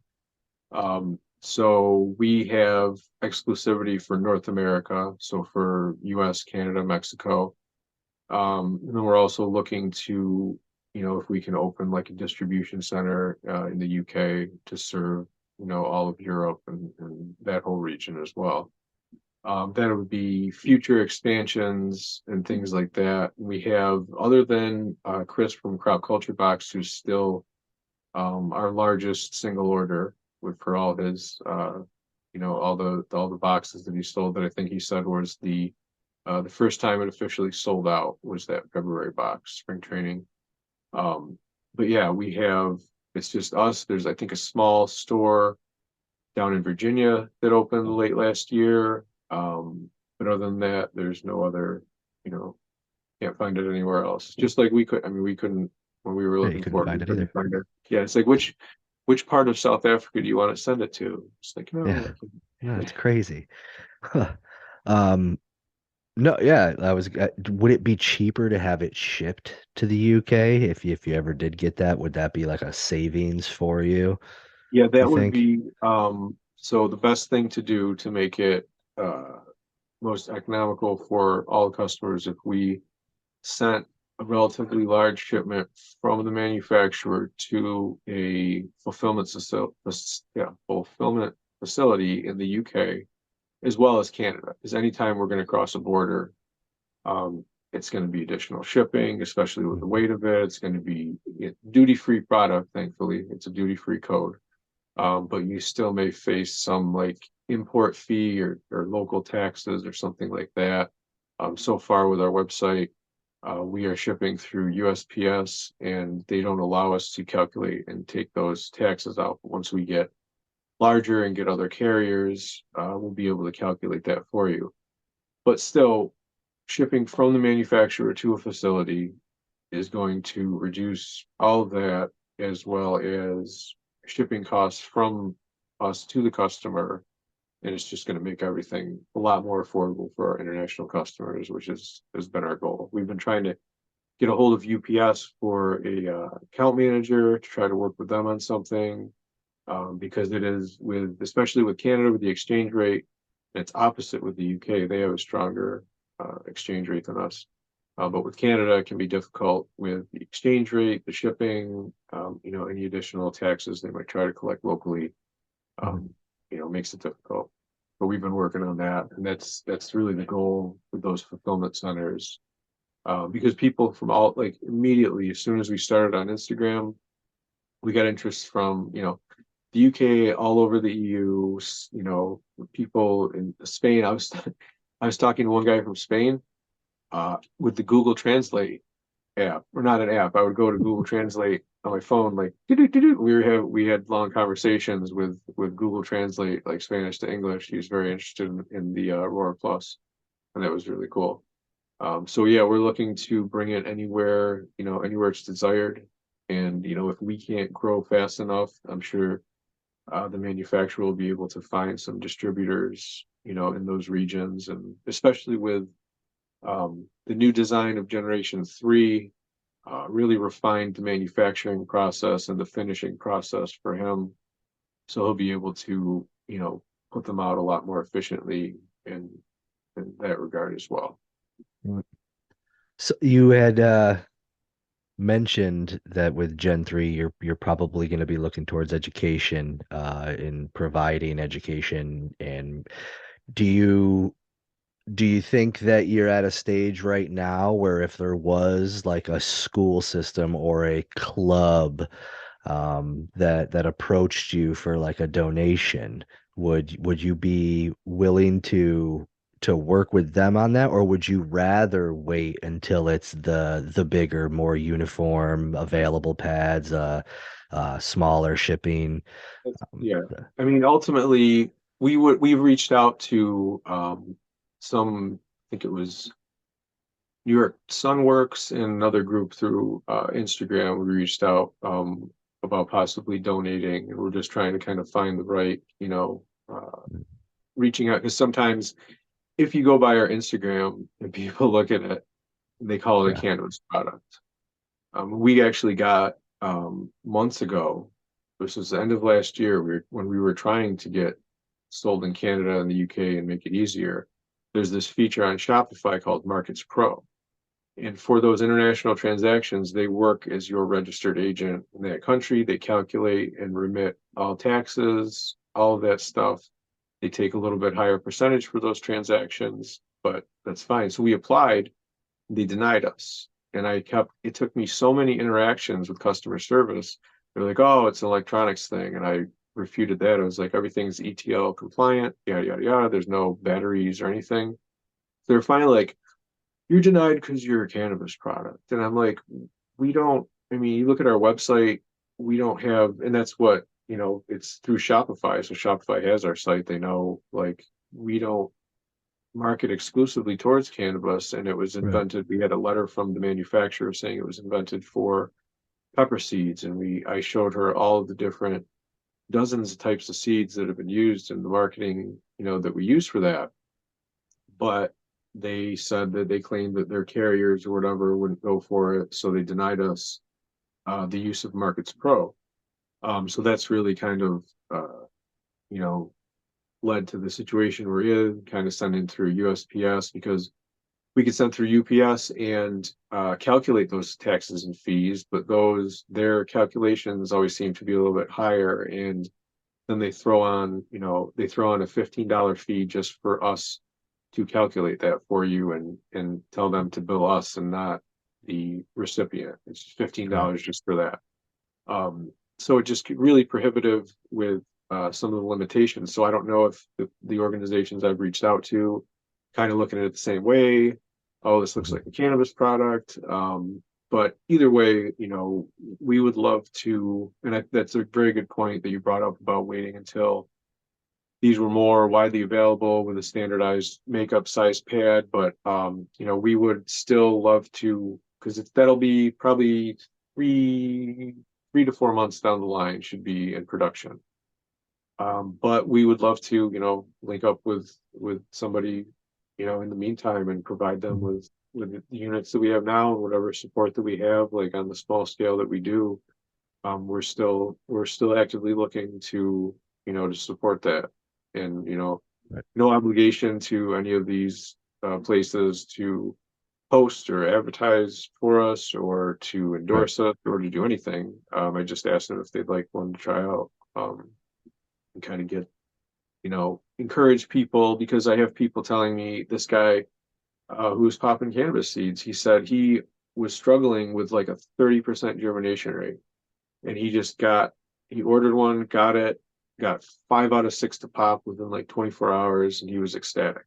[SPEAKER 2] So we have exclusivity for North America, so for US, Canada, Mexico. And then we're also looking to, if we can open like a distribution center in the UK to serve, all of Europe and that whole region as well. Then it would be future expansions and things like that. We have, other than Chris from Crop Culture Box, who's still our largest single order with for all his all the boxes that he sold, that I think he said was the first time it officially sold out was that February box, spring training. Um, but yeah, we have, it's just us. There's, I think, a small store down in Virginia that opened late last year. But other than that, there's no other, you know, can't find it anywhere else. Just like we couldn't, when we were
[SPEAKER 1] Yeah, you
[SPEAKER 2] looking
[SPEAKER 1] couldn't
[SPEAKER 2] for it, we
[SPEAKER 1] find it
[SPEAKER 2] couldn't
[SPEAKER 1] either.
[SPEAKER 2] find it. Yeah, it's like which part of South Africa do you want to send it to? It's like, no,
[SPEAKER 1] Yeah, no, it's crazy. Huh. Um, no, yeah, I was. Would it be cheaper to have it shipped to the UK if you ever did get that? Would that be like a savings for you,
[SPEAKER 2] yeah,
[SPEAKER 1] you
[SPEAKER 2] that would
[SPEAKER 1] think?
[SPEAKER 2] be so the best thing to do to make it most economical for all customers if we sent a relatively large shipment from the manufacturer to a fulfillment facility in the UK as well as Canada. Because anytime we're going to cross a border, it's going to be additional shipping, especially with the
[SPEAKER 1] Mhm.
[SPEAKER 2] weight of it. It's going to be duty-free product, thankfully. It's a duty-free code. But you still may face some like import fee or local taxes or something like that. So far with our website, we are shipping through USPS and they don't allow us to calculate and take those taxes out. But once we get larger and get other carriers, we'll be able to calculate that for you. But still, shipping from the manufacturer to a facility is going to reduce all of that, as well as shipping costs from us to the customer. And it's just going to make everything a lot more affordable for our international customers, which has been our goal. We've been trying to get a hold of UPS for a account manager to try to work with them on something, because it is with, especially with Canada, with the exchange rate, it's opposite with the UK. They have a stronger exchange rate than us. But with Canada, it can be difficult with the exchange rate, the shipping, any additional taxes they might try to collect locally,
[SPEAKER 1] Mhm.
[SPEAKER 2] um, makes it difficult. But we've been working on that, and that's really the goal with those fulfillment centers. Because people from all, like, immediately as soon as we started on Instagram, we got interest from the UK, all over the EU, people in Spain. I was talking to one guy from Spain with the Google Translate app, or not an app. I would go to Google Translate on my phone, like doo-doo-doo-doo. We had long conversations with Google Translate, like Spanish to English. He was very interested in the Aurora Plus, and that was really cool. So yeah, we're looking to bring it anywhere, anywhere it's desired. And if we can't grow fast enough, I'm sure the manufacturer will be able to find some distributors, in those regions, and especially with the new design of Generation 3, really refined the manufacturing process and the finishing process for him. So he'll be able to, put them out a lot more efficiently in that regard as well.
[SPEAKER 1] So you had mentioned that with Gen 3, you're probably going to be looking towards education, in providing education. And do you do you think that you're at a stage right now where if there was like a school system or a club, that approached you for like a donation, would you be willing to work with them on that, or would you rather wait until it's the bigger, more uniform, available pads, smaller shipping?
[SPEAKER 2] Yeah. I mean, ultimately, we've reached out to I think it was New York Sunworks and another group through Instagram. We reached out about possibly donating, and we're just trying to kind of find the right, reaching out, because sometimes if you go by our Instagram and people look at it, they call it a
[SPEAKER 1] Yeah.
[SPEAKER 2] cannabis product. We actually got months ago, this was the end of last year, when we were trying to get sold in Canada and the UK and make it easier. There's this feature on Shopify called Markets Pro. And for those international transactions, they work as your registered agent in that country. They calculate and remit all taxes, all of that stuff. They take a little bit higher percentage for those transactions, but that's fine. So we applied, they denied us. And it took me so many interactions with customer service. They're like, oh, it's an electronics thing. And I refuted that. I was like, everything's ETL compliant, yada, yada, yada. There's no batteries or anything. They're finally like, you're denied because you're a cannabis product. And I'm like, we don't, I mean, you look at our website, we don't have, and that's what, it's through Shopify. So Shopify has our site. They know, like, we don't market exclusively towards cannabis. And it was
[SPEAKER 1] Right.
[SPEAKER 2] invented. We had a letter from the manufacturer saying it was invented for pepper seeds. And I showed her all of the different dozens of types of seeds that have been used in the marketing, that we use for that. But they said that they claimed that their carriers or whatever wouldn't go for it, so they denied us the use of Markets Pro. So that's really kind of you know led to the situation we're in, kind of sending through USPS because we could send through UPS and calculate those taxes and fees, but their calculations always seem to be a little bit higher, and then they throw on a $15 fee just for us to calculate that for you and tell them to bill us and not the recipient. It's
[SPEAKER 1] Right.
[SPEAKER 2] $15 just for that. So it just really prohibitive with some of the limitations. So I don't know if the organizations I've reached out to kind of looking at it the same way. Oh, this looks
[SPEAKER 1] Mhm.
[SPEAKER 2] like a cannabis product. But either way, we would love to, and that's a very good point that you brought up about waiting until these were more widely available with a standardized makeup size pad. But we would still love to, because that'll be probably three 3 to 4 months down the line should be in production. But we would love to, link up with somebody, in the meantime and provide them
[SPEAKER 1] Mhm.
[SPEAKER 2] with the units that we have now and whatever support that we have, like on the small scale that we do. We're still actively looking to support that, and
[SPEAKER 1] Right.
[SPEAKER 2] no obligation to any of these places to post or advertise for us or to
[SPEAKER 1] Right.
[SPEAKER 2] endorse us or to do anything. I just asked them if they'd like one to try out, and kind of get, encourage people, because I have people telling me this guy who's popping cannabis seeds, he said he was struggling with like a 30% germination rate, and he ordered one, got 5 out of 6 to pop within like 24 hours, and he was ecstatic.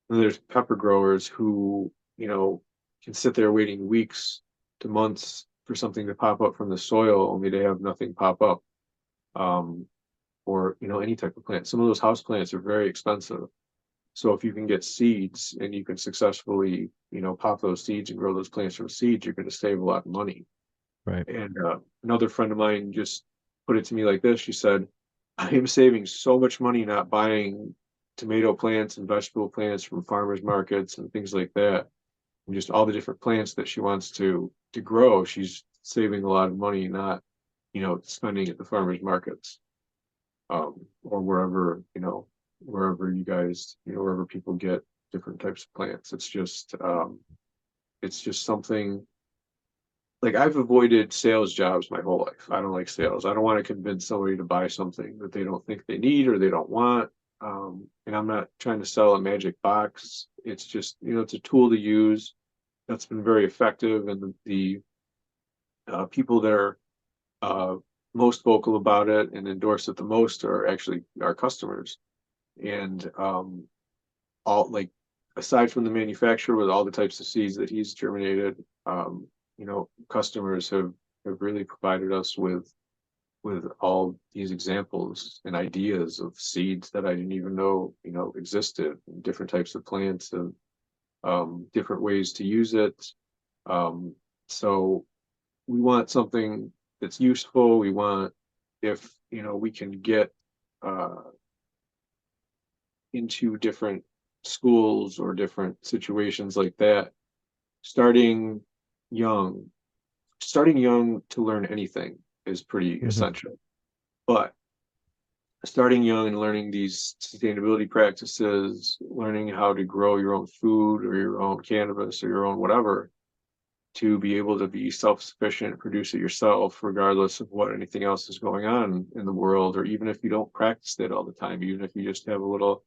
[SPEAKER 2] And there's pepper growers who, can sit there waiting weeks to months for something to pop up from the soil, only to have nothing pop up. Um, or, any type of plant. Some of those house plants are very expensive. So if you can get seeds and you can successfully, pop those seeds and grow those plants from seeds, you're going to save a lot of money.
[SPEAKER 1] Right.
[SPEAKER 2] And another friend of mine just put it to me like this. She said, I am saving so much money not buying tomato plants and vegetable plants from farmers markets and things like that. And just all the different plants that she wants to grow. She's saving a lot of money, not, spending at the farmers markets, or wherever you guys, wherever people get different types of plants. It's just something, like, I've avoided sales jobs my whole life. I don't like sales. I don't want to convince somebody to buy something that they don't think they need or they don't want. And I'm not trying to sell a magic box. It's just, it's a tool to use that's been very effective. And the people that are uh, most vocal about it and endorse it the most are actually our customers. And all, like, aside from the manufacturer with all the types of seeds that he's germinated, customers have really provided us with all these examples and ideas of seeds that I didn't even know existed, different types of plants and different ways to use it. So we want something that's useful. We want, if we can get uh, into different schools or different situations like that, starting young, starting young to learn anything is pretty
[SPEAKER 1] Mhm.
[SPEAKER 2] essential. But starting young and learning these sustainability practices, learning how to grow your own food or your own cannabis or your own whatever to be able to be self-sufficient, produce it yourself, regardless of what anything else is going on in the world, or even if you don't practice it all the time, even if you just have a little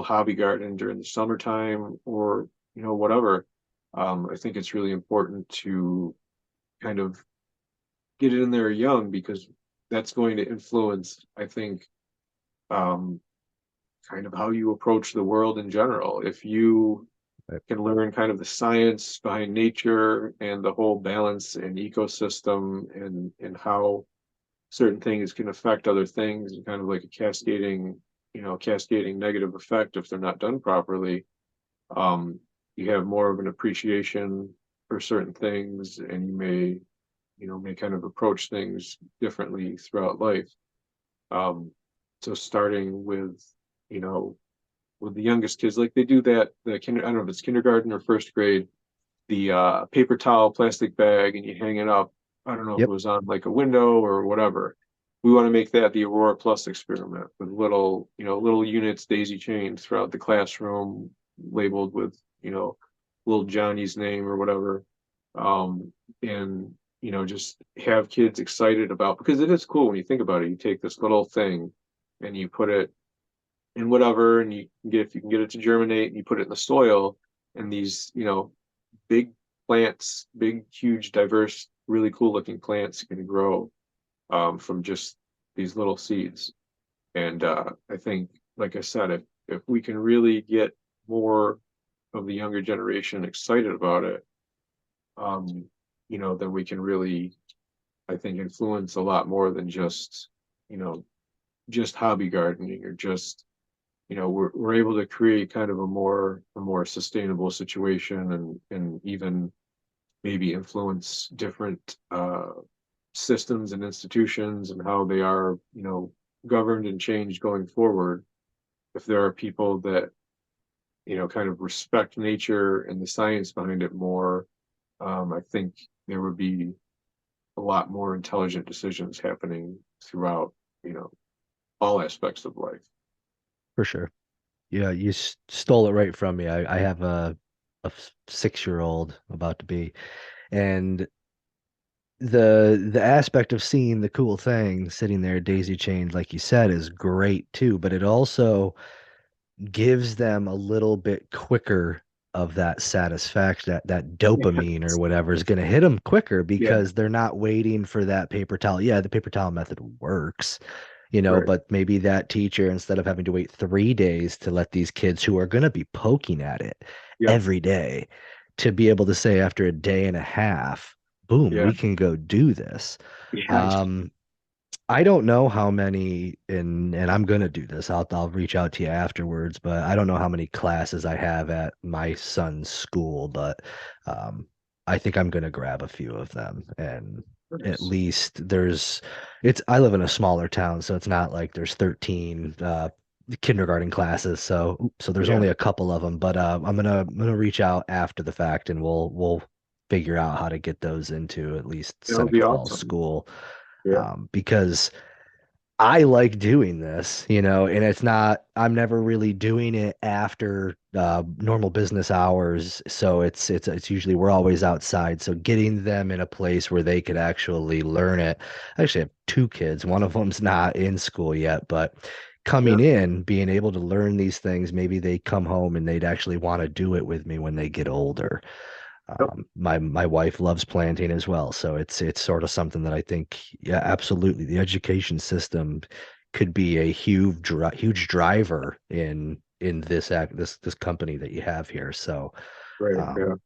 [SPEAKER 2] hobby garden during the summertime or whatever. I think it's really important to kind of get it in there young because that's going to influence, I think, um, kind of how you approach the world in general. If you
[SPEAKER 1] Right.
[SPEAKER 2] can learn kind of the science behind nature and the whole balance and ecosystem and how certain things can affect other things and kind of like a cascading negative effect if they're not done properly. um, you have more of an appreciation for certain things and you may kind of approach things differently throughout life. um, so starting you know with the youngest kids, like they do that, I don't know if it's kindergarten or first grade, the paper towel plastic bag and you hang it up. I don't know if it
[SPEAKER 1] Yep.
[SPEAKER 2] was on like a window or whatever. We want to make that the Aurora Plus experiment with little units daisy chained throughout the classroom, labeled with, little Johnny's name or whatever. And just have kids excited about, because it is cool when you think about it. You take this little thing and you put it in whatever, and if you can get it to germinate, and you put it in the soil, and these, big plants, big, huge, diverse, really cool looking plants can grow from just these little seeds. And I think, like I said, if we can really get more of the younger generation excited about it, um, then we can really, I think, influence a lot more than you know, just hobby gardening or just, we're able to create kind of a more sustainable situation, and even maybe influence different systems and institutions and how they are, governed and changed going forward. If there are people that, kind of respect nature and the science behind it more, I think there would be a lot more intelligent decisions happening throughout, you know, all aspects of life.
[SPEAKER 1] For sure. Yeah, you stole it right from me. I have a 6-year-old about to be, and the aspect of seeing the cool thing sitting there daisy chained, like you said, is great too, but it also gives them a little bit quicker of that satisfaction, that dopamine or whatever is going to hit them quicker
[SPEAKER 2] Yeah,
[SPEAKER 1] because they're not waiting for that paper towel. Yeah, the paper towel method works,
[SPEAKER 2] right.
[SPEAKER 1] but maybe that teacher, instead of having to wait 3 days to let these kids who are going to be poking at it
[SPEAKER 2] Yep.
[SPEAKER 1] every day, to be able to say after a day and a half, boom,
[SPEAKER 2] Yeah.
[SPEAKER 1] we can go do this.
[SPEAKER 2] Yeah.
[SPEAKER 1] Um, I don't know how many, and I'm gonna do this. I'll reach out to you afterwards, but I don't know how many classes I have at my son's school, but um, I think I'm gonna grab a few of them, and at
[SPEAKER 2] Nice.
[SPEAKER 1] least I live in a smaller town, so it's not like there's 13 kindergarten classes, so there's
[SPEAKER 2] Yeah.
[SPEAKER 1] only a couple of them, but I'm gonna reach out after the fact, and we'll figure out how to get those into at least
[SPEAKER 2] That would be
[SPEAKER 1] Seneca Falls
[SPEAKER 2] awesome.
[SPEAKER 1] school,
[SPEAKER 2] Yeah.
[SPEAKER 1] because I like doing this, and I'm never really doing it after normal business hours. So it's usually we're always outside. So getting them in a place where they could actually learn it. I actually have 2 kids. One of them's not in school yet, but
[SPEAKER 2] Yeah.
[SPEAKER 1] coming in, being able to learn these things, maybe they come home and they'd actually want to do it with me when they get older.
[SPEAKER 2] Yep.
[SPEAKER 1] My wife loves planting as well, so it's sort of something that I think, yeah, absolutely, the education system could be a huge driver in this company that you have here. So,
[SPEAKER 2] Right.
[SPEAKER 1] um,
[SPEAKER 2] Yeah. And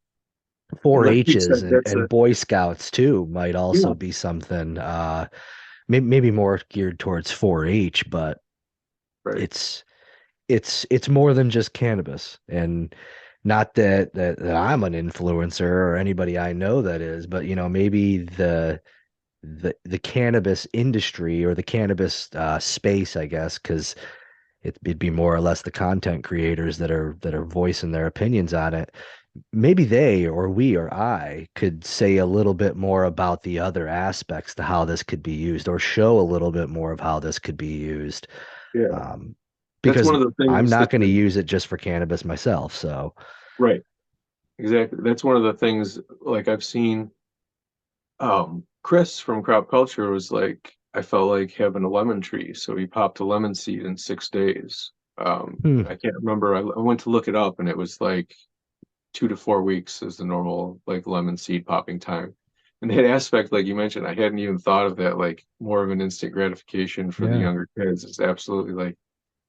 [SPEAKER 2] like you
[SPEAKER 1] 4-H's
[SPEAKER 2] said,
[SPEAKER 1] and
[SPEAKER 2] that's a
[SPEAKER 1] and Boy Scouts too might
[SPEAKER 2] yeah.
[SPEAKER 1] also be something. Maybe more geared towards 4-H, but
[SPEAKER 2] Right.
[SPEAKER 1] it's it's more than just cannabis, and not that I'm an influencer or anybody I know that is, but maybe the cannabis industry or the cannabis space, I guess, because it'd be more or less the content creators that are voicing their opinions on it. Maybe they or we or I could say a little bit more about the other aspects to how this could be used, or show a little bit more of how this could be used,
[SPEAKER 2] Yeah.
[SPEAKER 1] um,
[SPEAKER 2] That's
[SPEAKER 1] because
[SPEAKER 2] one of the
[SPEAKER 1] I'm
[SPEAKER 2] things
[SPEAKER 1] not
[SPEAKER 2] that
[SPEAKER 1] going to use it just for cannabis myself. So,
[SPEAKER 2] right. exactly. That's one of the things, like I've seen, Chris from Crop Culture was like, I felt like having a lemon tree. So he popped a lemon seed in 6 days.
[SPEAKER 1] Hmm.
[SPEAKER 2] I can't remember. I went to look it up and it was like 2 to 4 weeks is the normal like lemon seed popping time. And that aspect, like you mentioned, I hadn't even thought of that, like more of an instant gratification for the
[SPEAKER 1] Yeah.
[SPEAKER 2] younger kids. It's absolutely like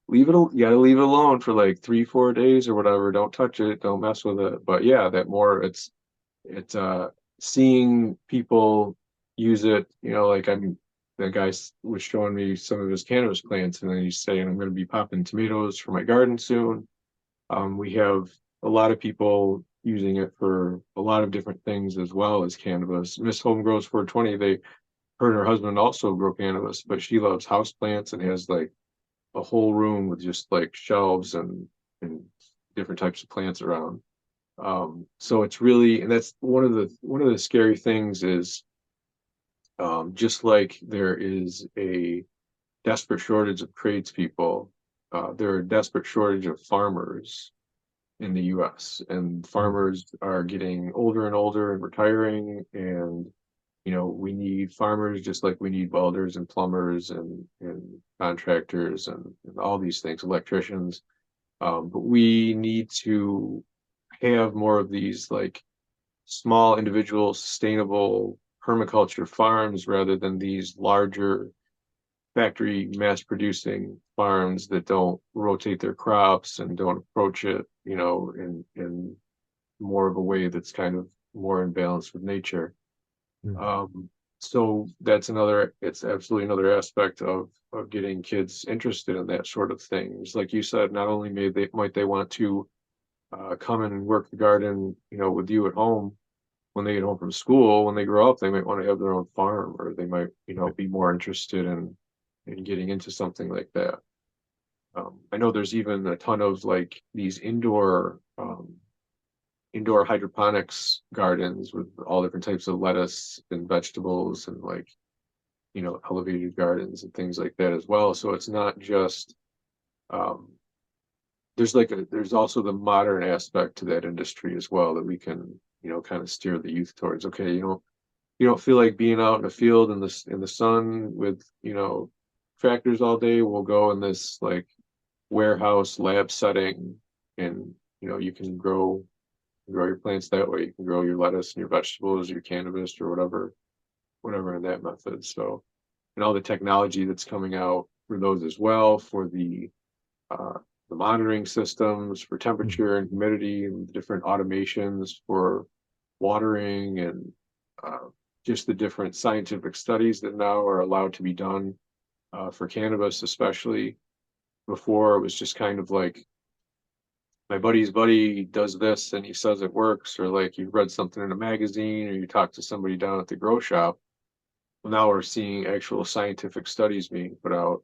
[SPEAKER 2] leave it, you gotta leave it alone for like 3, 4 days or whatever. Don't touch it, don't mess with it. But yeah, that more it's seeing people use it, like the guy was showing me some of his cannabis plants and then he's saying I'm gonna be popping tomatoes for my garden soon. We have a lot of people using it for a lot of different things as well as cannabis. Miss Home Grows 420, her and her husband also grow cannabis, but she loves house plants and has like a whole room with just like shelves and different types of plants around. So it's really, and that's one of the scary things is, just like there is a desperate shortage of tradespeople, there are a desperate shortage of farmers in the US, and
[SPEAKER 1] Hmm.
[SPEAKER 2] farmers are getting older and older and retiring, and we need farmers just like we need welders and plumbers and contractors and all these things, electricians. But we need to have more of these like small individual sustainable permaculture farms rather than these larger factory mass producing farms that don't rotate their crops and don't approach it, in more of a way that's kind of more in balance with nature.
[SPEAKER 1] Hmm.
[SPEAKER 2] Um, so it's absolutely another aspect of getting kids interested in that sort of thing. Just like you said, not only might they want to come and work the garden, with you at home when they get home from school. When they grow up, they might want to have their own farm, or they might, be more interested in getting into something like that. I know there's even a ton of like these indoor hydroponics gardens with all different types of lettuce and vegetables and like, elevated gardens and things like that as well. So it's not just, um, there's also the modern aspect to that industry as well that we can, kind of steer the youth towards. Okay, you don't feel like being out in the field in the sun with, tractors all day. We'll go in this like warehouse lab setting, and you can grow your plants that way. You can grow your lettuce and your vegetables, your cannabis or whatever in that method. So, and all the technology that's coming out for those as well, for uh, the monitoring systems for
[SPEAKER 1] Hmm.
[SPEAKER 2] temperature and humidity and different automations for watering and uh, just the different scientific studies that now are allowed to be done for cannabis, especially. Before it was just kind of like my buddy's buddy does this and he says it works, or like you read something in a magazine or you talk to somebody down at the grow shop. Well, now we're seeing actual scientific studies being put out,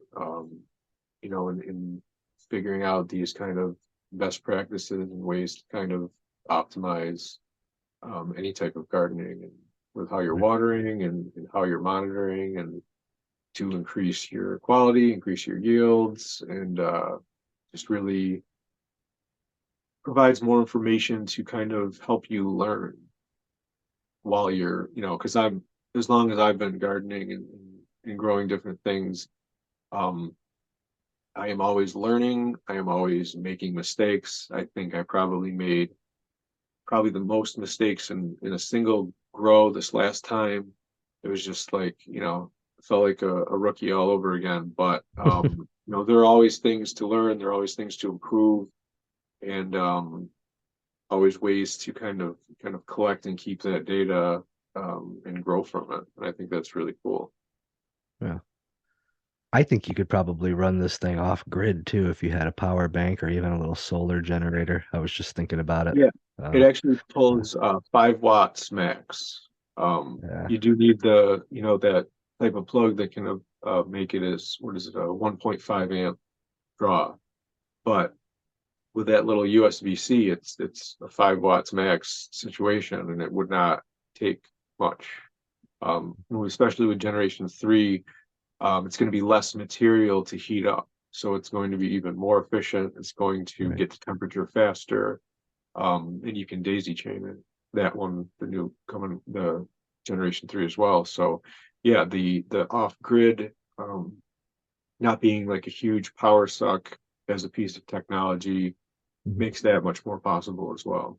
[SPEAKER 2] in figuring out these kind of best practices and ways to kind of optimize any type of gardening and with how you're watering and how you're monitoring and to increase your quality, increase your yields, and just really provides more information to kind of help you learn while you're, because as long as I've been gardening and growing different things, um, I am always learning. I am always making mistakes. I think I probably made probably the most mistakes in a single grow this last time. It was just like, felt like a rookie all over again. But there are always things to learn, there are always things to improve, and always ways to kind of collect and keep that data, and grow from it. And I think that's really cool.
[SPEAKER 1] Yeah. I think you could probably run this thing off grid too if you had a power bank or even a little solar generator. I was just thinking about it.
[SPEAKER 2] Yeah, it
[SPEAKER 1] Uh,
[SPEAKER 2] actually
[SPEAKER 1] yeah.
[SPEAKER 2] pulls 5 watts max.
[SPEAKER 1] Yeah.
[SPEAKER 2] You do need that type of plug that can make it as, what is it, a 1.5 amp draw. But with that little USB-C, it's a 5 watts max situation, and it would not take much. Especially with Generation 3, it's going to be less material to heat up. So it's going to be even more efficient. It's going to
[SPEAKER 1] Right.
[SPEAKER 2] get to temperature faster. And you can daisy chain it. That one, the new coming, the generation 3 as well. So yeah, the off grid, not being like a huge power suck as a piece of technology
[SPEAKER 1] Mhm.
[SPEAKER 2] makes that much more possible as well.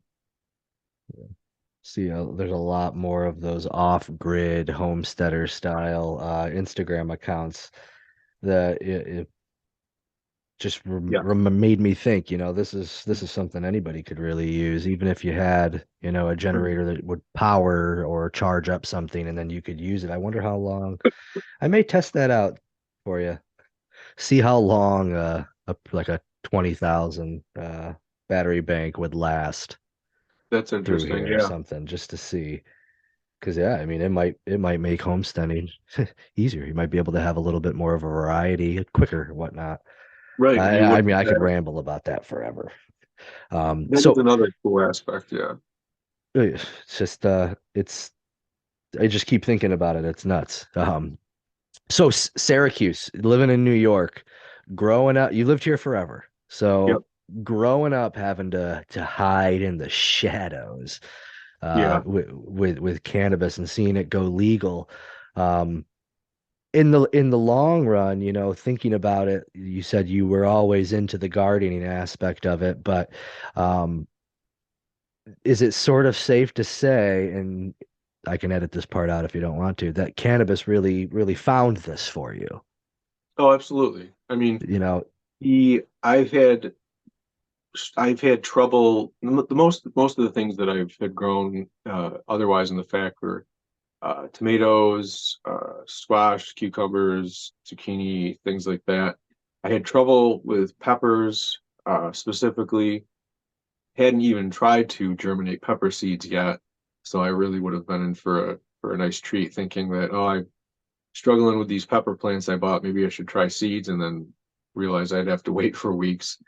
[SPEAKER 1] See, there's a lot more of those off-grid homesteader style Instagram accounts that it just
[SPEAKER 2] Yeah.
[SPEAKER 1] made me think, this is something anybody could really use, even if you had, a
[SPEAKER 2] Right.
[SPEAKER 1] generator that would power or charge up something and then you could use it. I wonder how long. I may test that out for you. See how long like a 20,000 battery bank would last
[SPEAKER 2] That's
[SPEAKER 1] through
[SPEAKER 2] interesting.
[SPEAKER 1] here or
[SPEAKER 2] Yeah.
[SPEAKER 1] something just to see. Because yeah, I mean, it might make homesteading easier. You might be able to have a little bit more of a variety, quicker, whatnot.
[SPEAKER 2] Right. When
[SPEAKER 1] I
[SPEAKER 2] you
[SPEAKER 1] I
[SPEAKER 2] look
[SPEAKER 1] mean,
[SPEAKER 2] at
[SPEAKER 1] I could
[SPEAKER 2] that,
[SPEAKER 1] ramble about that forever.
[SPEAKER 2] that is
[SPEAKER 1] So
[SPEAKER 2] another cool aspect. Yeah.
[SPEAKER 1] it's just I just keep thinking about it. It's nuts. So Syracuse, living in New York, growing up, you lived here forever.
[SPEAKER 2] Yep.
[SPEAKER 1] So growing up, having to hide in the shadows,
[SPEAKER 2] Yeah.
[SPEAKER 1] with cannabis and seeing it go legal. Um, in the long run, thinking about it, you said you were always into the gardening aspect of it, but um, is it sort of safe to say, and I can edit this part out if you don't want to, that cannabis really, really found this for you?
[SPEAKER 2] Oh, absolutely. I mean,
[SPEAKER 1] You know,
[SPEAKER 2] he, I've had trouble. The most of the things that I've had grown otherwise in the factory, tomatoes, squash, cucumbers, zucchini, things like that. I had trouble with peppers, specifically. Hadn't even tried to germinate pepper seeds yet, so I really would have been in for a nice treat, thinking that, oh, I'm struggling with these pepper plants I bought. Maybe I should try seeds, and then realize I'd have to wait for weeks.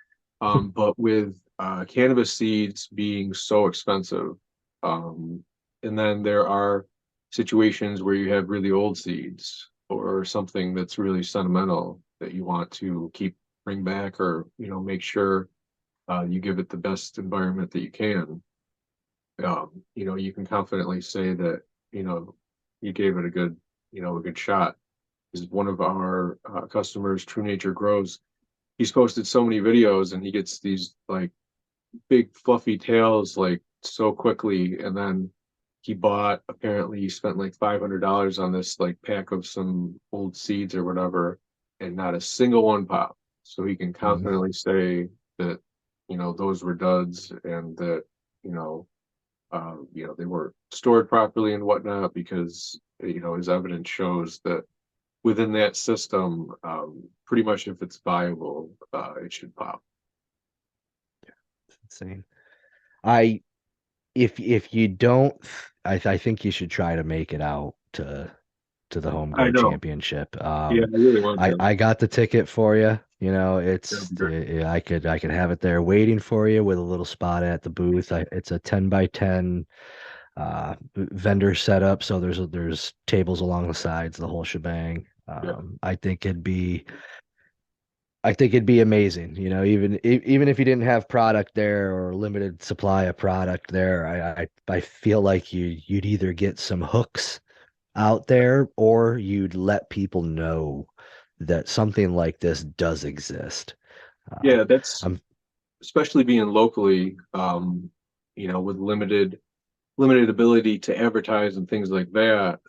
[SPEAKER 2] But with cannabis seeds being so expensive, and then there are situations where you have really old seeds or something that's really sentimental that you want to keep bring back, or make sure you give it the best environment that you can. You can confidently say that you know you gave it a good shot. Is one of our customers, True Nature Grows. He's posted so many videos, and he gets these like big fluffy tails like so quickly, and then apparently he spent like $500 on this like pack of some old seeds or whatever, and not a single one popped. So he can
[SPEAKER 1] mhm.
[SPEAKER 2] confidently say that those were duds, and that you know they were stored properly and whatnot, because his evidence shows that within that system, pretty much if it's viable, it should pop.
[SPEAKER 1] It's insane. I if you don't, I think you should try to make it out to the home
[SPEAKER 2] I
[SPEAKER 1] grow
[SPEAKER 2] know.
[SPEAKER 1] championship.
[SPEAKER 2] Yeah, I really want to.
[SPEAKER 1] I got the ticket for you.
[SPEAKER 2] That'd
[SPEAKER 1] It's
[SPEAKER 2] be great.
[SPEAKER 1] I could have it there waiting for you with a little spot at the booth. It's a 10 by 10 vendor setup, so there's tables along the sides, the whole shebang.
[SPEAKER 2] Yeah.
[SPEAKER 1] I think it'd be amazing. Even if you didn't have product there or limited supply of product there, I feel like you'd either get some hooks out there or you'd let people know that something like this does exist.
[SPEAKER 2] Yeah, that's
[SPEAKER 1] I'm
[SPEAKER 2] especially being locally, with limited ability to advertise and things like that,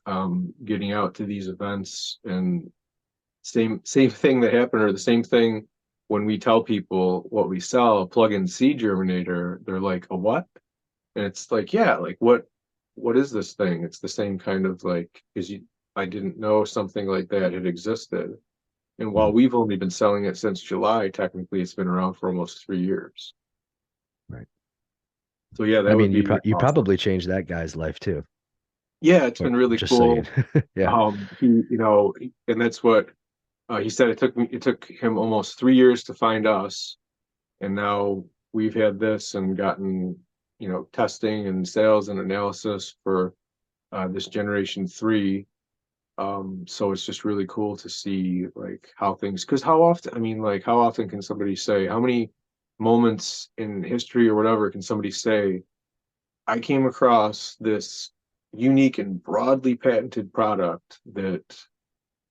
[SPEAKER 2] getting out to these events, and same thing that happened, or the same thing when we tell people what we sell, a plug-in seed germinator, they're like, a what? And it's like, yeah, like what is this thing? It's the same kind of like, because I didn't know something like that had existed. And while we've only been selling it since July, technically it's been around for almost 3 years.
[SPEAKER 1] right.
[SPEAKER 2] So yeah,
[SPEAKER 1] I
[SPEAKER 2] that would
[SPEAKER 1] mean,
[SPEAKER 2] be
[SPEAKER 1] you
[SPEAKER 2] awesome.
[SPEAKER 1] probably changed that guy's life too.
[SPEAKER 2] Yeah, it's
[SPEAKER 1] Or
[SPEAKER 2] been really
[SPEAKER 1] just saying.
[SPEAKER 2] cool.
[SPEAKER 1] Yeah.
[SPEAKER 2] And that's what he said. It took him almost 3 years to find us, and now we've had this and gotten testing and sales and analysis for this generation 3. So it's just really cool to see like how things, because how often, I mean, like how often can somebody say, how many moments in history or whatever can somebody say, I came across this unique and broadly patented product that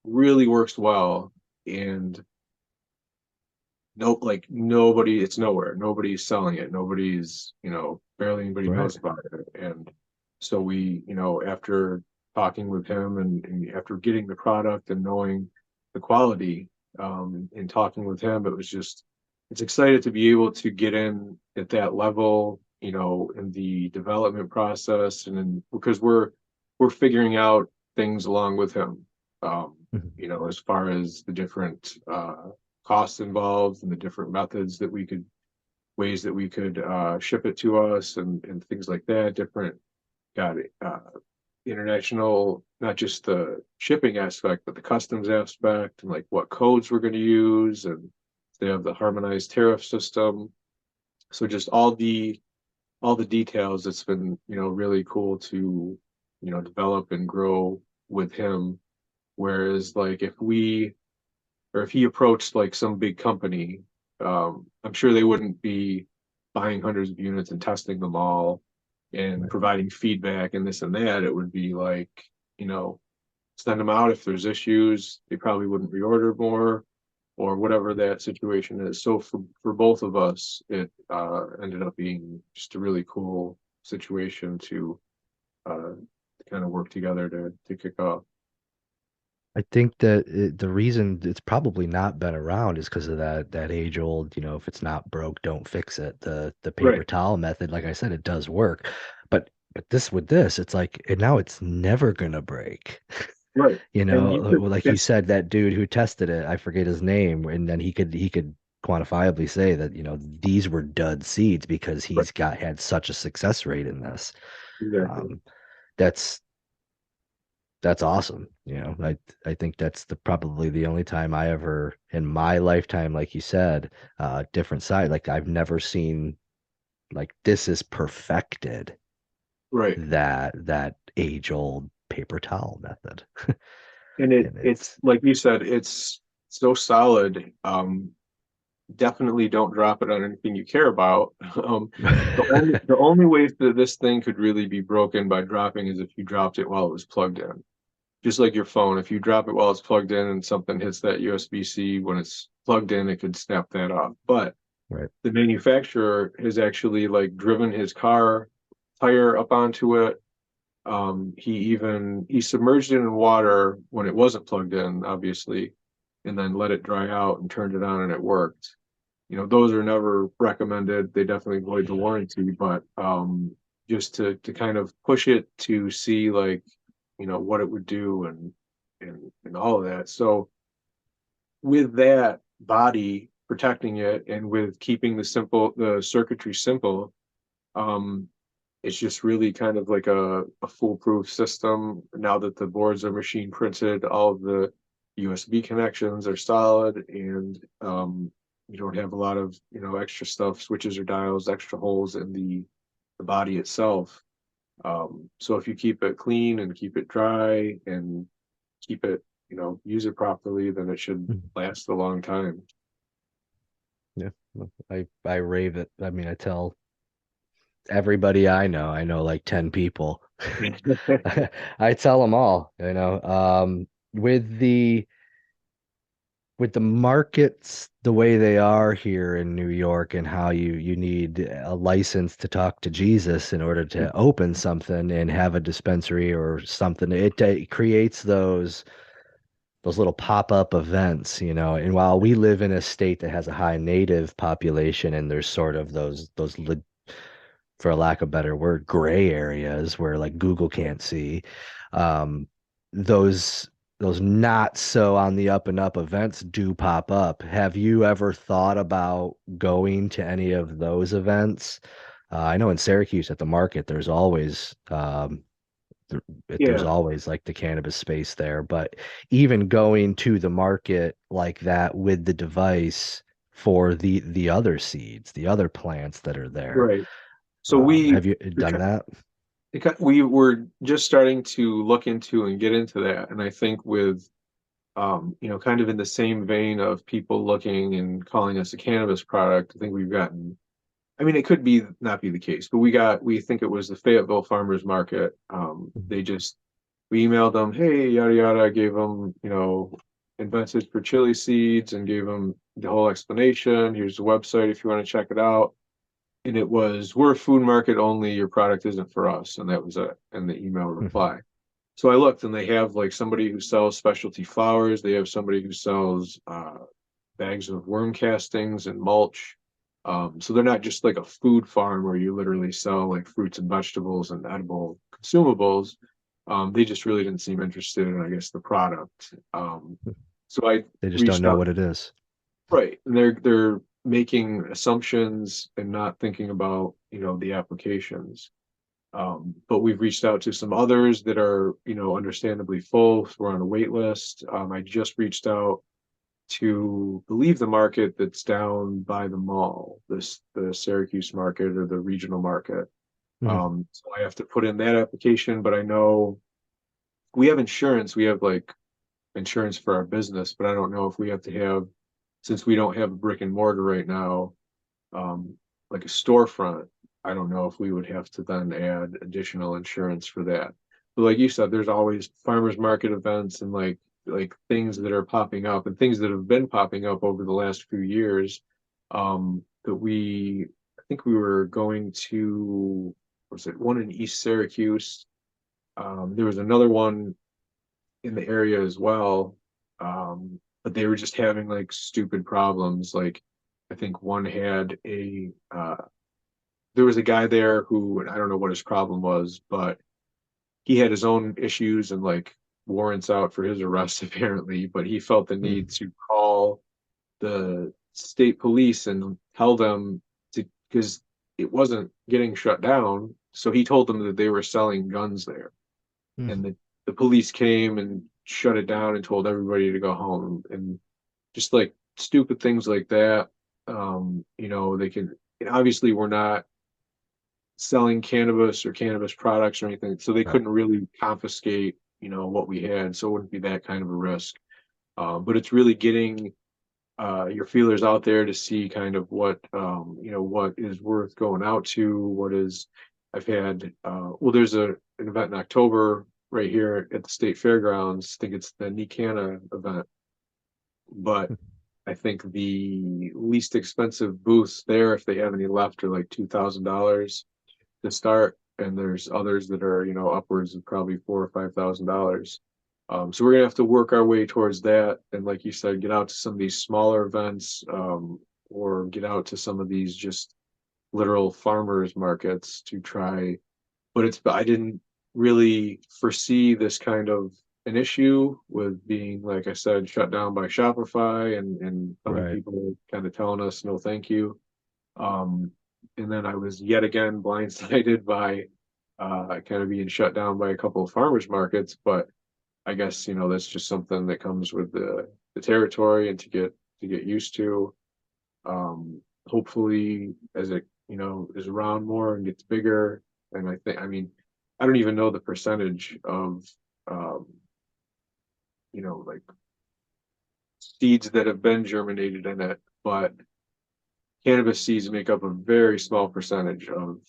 [SPEAKER 2] really works well, and no, like nobody, it's nowhere. Nobody's selling it. Nobody's, barely anybody
[SPEAKER 1] Right.
[SPEAKER 2] knows about it. And so we, after talking with him and after getting the product and knowing the quality, and talking with him, it's excited to be able to get in at that level, in the development process, and then because we're figuring out things along with him,
[SPEAKER 1] Mhm.
[SPEAKER 2] as far as the different costs involved and the different ways that we could ship it to us, and things like that. Different, got it, international, not just the shipping aspect, but the customs aspect, and like what codes we're going to use, and they have the harmonized tariff system. So just all the details. It's been, really cool to, develop and grow with him. Whereas like if he approached like some big company, I'm sure they wouldn't be buying hundreds of units and testing them all and
[SPEAKER 1] Right.
[SPEAKER 2] providing feedback and this and that. It would be like, you know, send them out if there's issues. They probably wouldn't reorder more or whatever that situation is. So for both of us, it ended up being just a really cool situation kind of work together to kick off.
[SPEAKER 1] I think that the reason it's probably not been around is because of that age old, if it's not broke, don't fix it. The paper
[SPEAKER 2] Right,
[SPEAKER 1] towel method, like I said, it does work. But this with this, it's like and now it's never gonna break.
[SPEAKER 2] right. And you could,
[SPEAKER 1] Like you
[SPEAKER 2] it's
[SPEAKER 1] said, that dude who tested it, I forget his name, and then he could quantifiably say that, these were dud seeds because
[SPEAKER 2] right,
[SPEAKER 1] he's got had such a success rate in this.
[SPEAKER 2] exactly.
[SPEAKER 1] Um, that's that's awesome. I think that's probably the only time I ever in my lifetime, like you said, different side. Like I've never seen like this is perfected
[SPEAKER 2] Right.
[SPEAKER 1] that age old paper towel method.
[SPEAKER 2] And
[SPEAKER 1] And
[SPEAKER 2] it's
[SPEAKER 1] it's
[SPEAKER 2] like you said, it's so solid. Definitely don't drop it on anything you care about. The only way that this thing could really be broken by dropping is if you dropped it while it was plugged in. Just like your phone, if you drop it while it's plugged in and something hits that USB-C when it's plugged in, it could snap that off. But
[SPEAKER 1] right.
[SPEAKER 2] the manufacturer has actually like driven his car tire up onto it. He submerged it in water when it wasn't plugged in, obviously, and then let it dry out and turned it on and it worked. Those are never recommended. They definitely void the warranty, but just to kind of push it to see like, what it would do and all of that. So with that body protecting it and with keeping the circuitry simple, um, it's just really kind of like a foolproof system. Now that the boards are machine printed, all of the USB connections are solid, and you don't have a lot of extra stuff, switches or dials, extra holes in the body itself. So if you keep it clean and keep it dry and keep it, use it properly, then it should
[SPEAKER 1] Mhm.
[SPEAKER 2] last a long time.
[SPEAKER 1] Yeah. Well, I rave it. I mean, I tell everybody I know like 10 people. I tell them all, with the markets the way they are here in New York and how you need a license to talk to Jesus in order to open something and have a dispensary or something. It creates those little pop-up events, and while we live in a state that has a high native population and there's sort of those for a lack of a better word, gray areas where like Google can't see. Um, those those not so on the up and up events do pop up. Have you ever thought about going to any of those events? I know in Syracuse at the market, there's
[SPEAKER 2] Yeah,
[SPEAKER 1] always like the cannabis space there, but even going to the market like that with the device for the other seeds, the other plants that are there.
[SPEAKER 2] right. So we
[SPEAKER 1] Have you done that?
[SPEAKER 2] we were just starting to look into and get into that, and I think with kind of in the same vein of people looking and calling us a cannabis product. I think we've gotten, I mean, it could be not be the case, but we think it was the Fayetteville Farmers Market. We emailed them, hey, yada, yada, gave them, invented for chili seeds and gave them the whole explanation. Here's the website if you want to check it out. And it was, we're a food market only, your product isn't for us. And that was it in the email
[SPEAKER 1] Mhm.
[SPEAKER 2] reply. So I looked and they have like somebody who sells specialty flours. They have somebody who sells bags of worm castings and mulch. So they're not just like a food farm where you literally sell like fruits and vegetables and edible consumables. They just really didn't seem interested in, I guess, the product. So I
[SPEAKER 1] They just don't
[SPEAKER 2] reached
[SPEAKER 1] know
[SPEAKER 2] out,
[SPEAKER 1] what it is.
[SPEAKER 2] right, and they're making assumptions and not thinking about, the applications. But we've reached out to some others that are, understandably full. So we're on a wait list. I just reached out to believe the market that's down by the mall, the Syracuse market or the regional market.
[SPEAKER 1] Mhm.
[SPEAKER 2] So I have to put in that application, but I know we have insurance. We have like insurance for our business, but I don't know if we have to have, since we don't have a brick and mortar right now, um, like a storefront. I don't know if we would have to then add additional insurance for that. But like you said, there's always farmers market events and like things that are popping up and things that have been popping up over the last few years. That I think we were going to, was it one in East Syracuse? There was another one in the area as well. But they were just having like stupid problems. Like I think one had there was a guy there who, and I don't know what his problem was, but he had his own issues and like warrants out for his arrest apparently, but he felt the need
[SPEAKER 1] Mhm.
[SPEAKER 2] to call the state police and tell them to, because it wasn't getting shut down. So he told them that they were selling guns there, and
[SPEAKER 1] Mhm.
[SPEAKER 2] the police came and shut it down and told everybody to go home, and just like stupid things like that. They can, and obviously we're not selling cannabis or cannabis products or anything, so they
[SPEAKER 1] Right.
[SPEAKER 2] couldn't really confiscate, what we had, so it wouldn't be that kind of a risk. But it's really getting your feelers out there to see kind of what is worth going out to, what is. I've had well, there's an event in October right here at the state fairgrounds. I think it's the Nicana event, but I think the least expensive booths there, if they have any left, are like $2,000 to start, and there's others that are, upwards of probably $4,000 or $5,000. So we're gonna have to work our way towards that, and like you said, get out to some of these smaller events, or get out to some of these just literal farmers markets to try. But I didn't really foresee this kind of an issue with being, like I said, shut down by Shopify and other
[SPEAKER 1] Right.
[SPEAKER 2] people kind of telling us no thank you. Um, and then I was yet again blindsided by kind of being shut down by a couple of farmers markets. But I guess, that's just something that comes with the territory and to get used to. Hopefully as it, is around more and gets bigger. And I mean, I don't even know the percentage of um, like seeds that have been germinated in it, but cannabis seeds make up a very small percentage of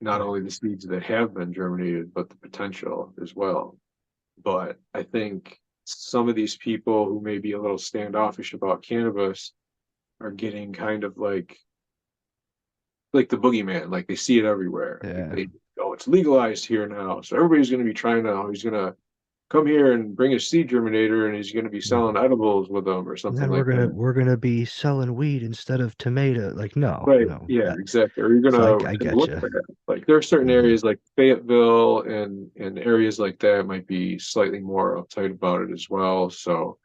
[SPEAKER 2] not
[SPEAKER 1] Right.
[SPEAKER 2] only the seeds that have been germinated, but the potential as well. But I think some of these people who may be a little standoffish about cannabis are getting kind of like the boogeyman, like they see it everywhere. Like
[SPEAKER 1] Yeah.
[SPEAKER 2] they, oh, it's legalized here now, so everybody's going to be trying to. He's going to come here and bring a seed germinator, and he's going to be selling
[SPEAKER 1] Mhm.
[SPEAKER 2] edibles with them or
[SPEAKER 1] And
[SPEAKER 2] something
[SPEAKER 1] then
[SPEAKER 2] like that.
[SPEAKER 1] we're gonna be selling weed instead of tomato. Like, no,
[SPEAKER 2] Right.
[SPEAKER 1] no.
[SPEAKER 2] Yeah, exactly. Or you're
[SPEAKER 1] So
[SPEAKER 2] gonna
[SPEAKER 1] I get
[SPEAKER 2] look
[SPEAKER 1] you.
[SPEAKER 2] for that. Like there are certain
[SPEAKER 1] Hmm.
[SPEAKER 2] areas like Fayetteville and areas like that might be slightly more uptight about it as well. So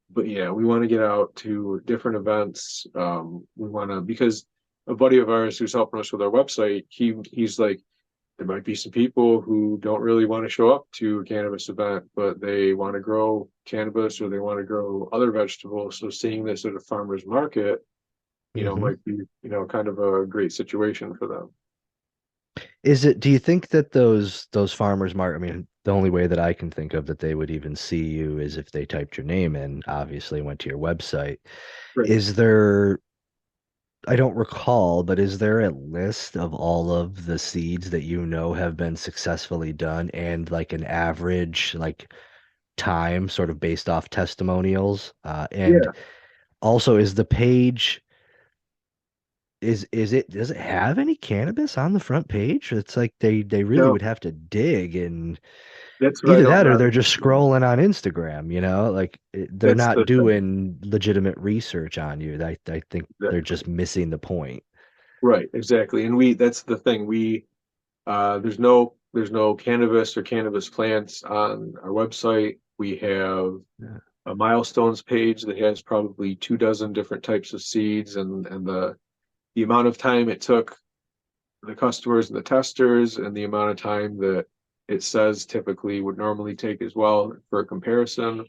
[SPEAKER 2] but yeah, we want to get out to different events. We want to, because a buddy of ours who's helping us with our website, he's like, there might be some people who don't really want to show up to a cannabis event, but they want to grow cannabis or they want to grow other vegetables. So seeing this at a farmer's market,
[SPEAKER 1] Hmm.
[SPEAKER 2] might be, kind of a great situation for them.
[SPEAKER 1] Is it, do you think that those farmers market, I mean, the only way that I can think of that they would even see you is if they typed your name in, obviously went to your website.
[SPEAKER 2] Right.
[SPEAKER 1] Is there, I don't recall, but is there a list of all of the seeds that you know have been successfully done and like an average like time sort of based off testimonials? And
[SPEAKER 2] Yeah.
[SPEAKER 1] also is the page is it does it have any cannabis on the front page? It's like they really
[SPEAKER 2] No,
[SPEAKER 1] would have to dig and
[SPEAKER 2] that's what I
[SPEAKER 1] either
[SPEAKER 2] don't
[SPEAKER 1] that or
[SPEAKER 2] not
[SPEAKER 1] they're just
[SPEAKER 2] understand.
[SPEAKER 1] scrolling on Instagram, like they're
[SPEAKER 2] That's
[SPEAKER 1] not
[SPEAKER 2] the thing.
[SPEAKER 1] doing legitimate research on you. I think they're
[SPEAKER 2] Exactly.
[SPEAKER 1] just missing the point.
[SPEAKER 2] Right, exactly. And that's the thing. There's no cannabis or cannabis plants on our website. We have
[SPEAKER 1] Yeah.
[SPEAKER 2] a milestones page that has probably 2 dozen different types of seeds and the amount of time it took the customers and the testers and the amount of time that it says typically would normally take as well for a comparison.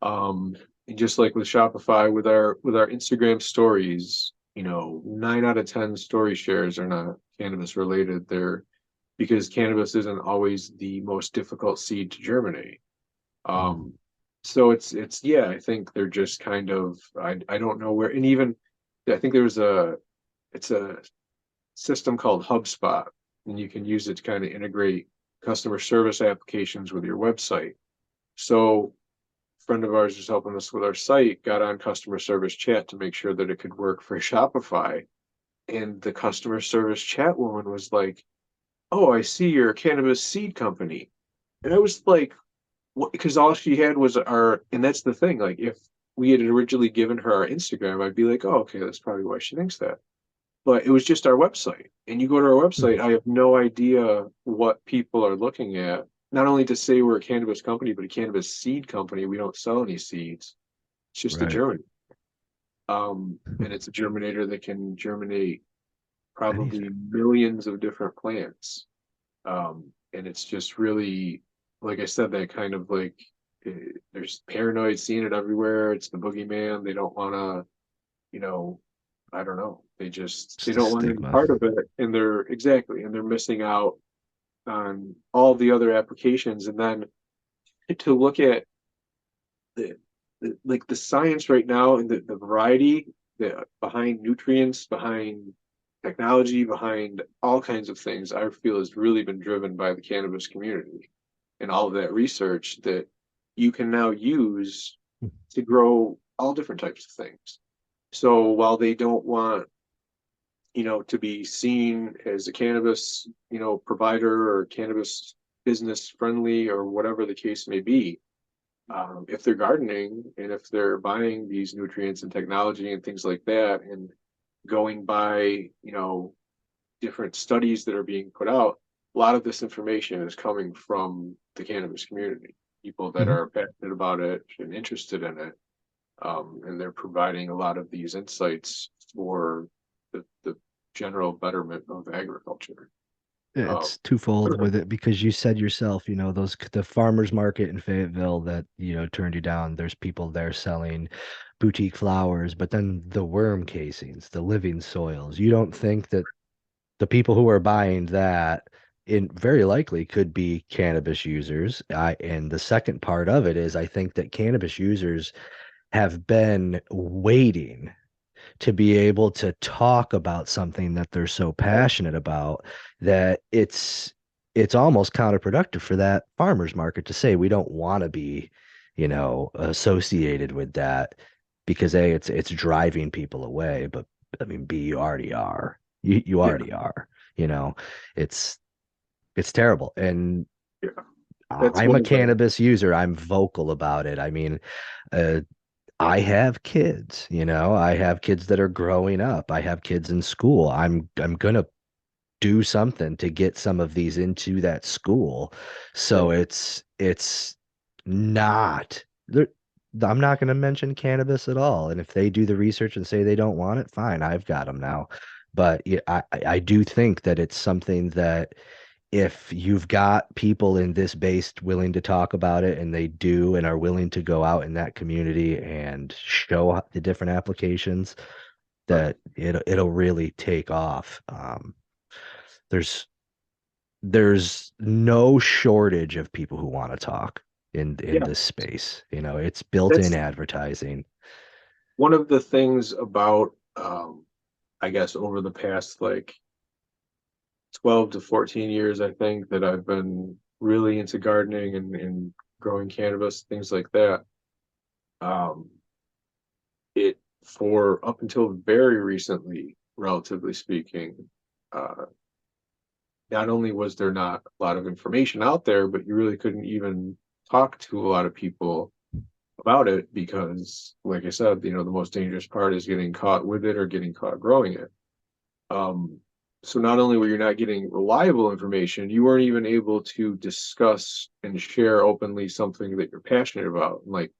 [SPEAKER 2] And just like with Shopify, with our Instagram stories, 9 out of 10 story shares are not cannabis related. They're because cannabis isn't always the most difficult seed to germinate.
[SPEAKER 1] Mhm.
[SPEAKER 2] Um, so it's yeah, I think they're just kind of I don't know where, and even I think there's a it's a system called HubSpot, and you can use it to kind of integrate customer service applications with your website. So a friend of ours is helping us with our site, got on customer service chat to make sure that it could work for Shopify. And the customer service chat woman was like, "Oh, I see you're a cannabis seed company." And I was like, what? Because all she had was and that's the thing. Like, if we had originally given her our Instagram, I'd be like, "Oh, okay, that's probably why she thinks that." But it was just our website. And you go to our website, I have no idea what people are looking at. Not only to say we're a cannabis company, but a cannabis seed company. We don't sell any seeds. It's just a
[SPEAKER 1] Right.
[SPEAKER 2] germinator. And it's a germinator that can germinate
[SPEAKER 1] Anything.
[SPEAKER 2] probably millions of different plants. And it's just really, like I said, that kind of like there's paranoid seeing it everywhere. It's the boogeyman. They don't want to, you know, I don't know.
[SPEAKER 1] It's
[SPEAKER 2] They
[SPEAKER 1] the
[SPEAKER 2] don't want any
[SPEAKER 1] stigma.
[SPEAKER 2] part of it, and they're missing out on all the other applications. And then to look at the, like the science right now and the variety behind nutrients, behind technology, behind all kinds of things, I feel has really been driven by the cannabis community and all of that research that you can now use to grow all different types of things. So while they don't want, to be seen as a cannabis, provider or cannabis business friendly or whatever the case may be, if they're gardening and if they're buying these nutrients and technology and things like that and going by, different studies that are being put out, a lot of this information is coming from the cannabis community, people that
[SPEAKER 1] Mhm.
[SPEAKER 2] are passionate about it and interested in it. And they're providing a lot of these insights for the general betterment of agriculture.
[SPEAKER 1] Yeah,
[SPEAKER 2] Um,
[SPEAKER 1] it's twofold with it because you said yourself, those the farmers market in Fayetteville that, turned you down. There's people there selling boutique flowers, but then the worm casings, the living soils. You don't think that the people who are buying that in very likely could be cannabis users. And the second part of it is I think that cannabis users have been waiting to be able to talk about something that they're so passionate about that it's almost counterproductive for that farmers market to say we don't want to be, associated with that because A, it's driving people away, but I mean B, you already are. You
[SPEAKER 2] yeah,
[SPEAKER 1] already are, you know. It's it's terrible. And
[SPEAKER 2] yeah, that's
[SPEAKER 1] I'm
[SPEAKER 2] one
[SPEAKER 1] a
[SPEAKER 2] of the
[SPEAKER 1] cannabis user. I'm vocal about it. I mean, uh, I have kids, I have kids that are growing up. I have kids in school. I'm gonna do something to get some of these into that school. So
[SPEAKER 2] right,
[SPEAKER 1] it's not there. I'm not going to mention cannabis at all. And if they do the research and say they don't want it, fine, I've got them now. But yeah, I do think that it's something that if you've got people in this base willing to talk about it and they do and are willing to go out in that community and show the different applications,
[SPEAKER 2] right,
[SPEAKER 1] that it'll really take off. There's there's no shortage of people who want to talk in
[SPEAKER 2] Yeah,
[SPEAKER 1] this space. You know, it's built-in
[SPEAKER 2] that's
[SPEAKER 1] advertising.
[SPEAKER 2] one of the things about, I guess, over the past like 12 to 14 years, I think that I've been really into gardening and growing cannabis, things like that. Um, it for up until very recently, relatively speaking, uh, not only was there not a lot of information out there, but you really couldn't even talk to a lot of people about it because, like I said, the most dangerous part is getting caught with it or getting caught growing it. Um, so not only were you not getting reliable information, you weren't even able to discuss and share openly something that you're passionate about. Like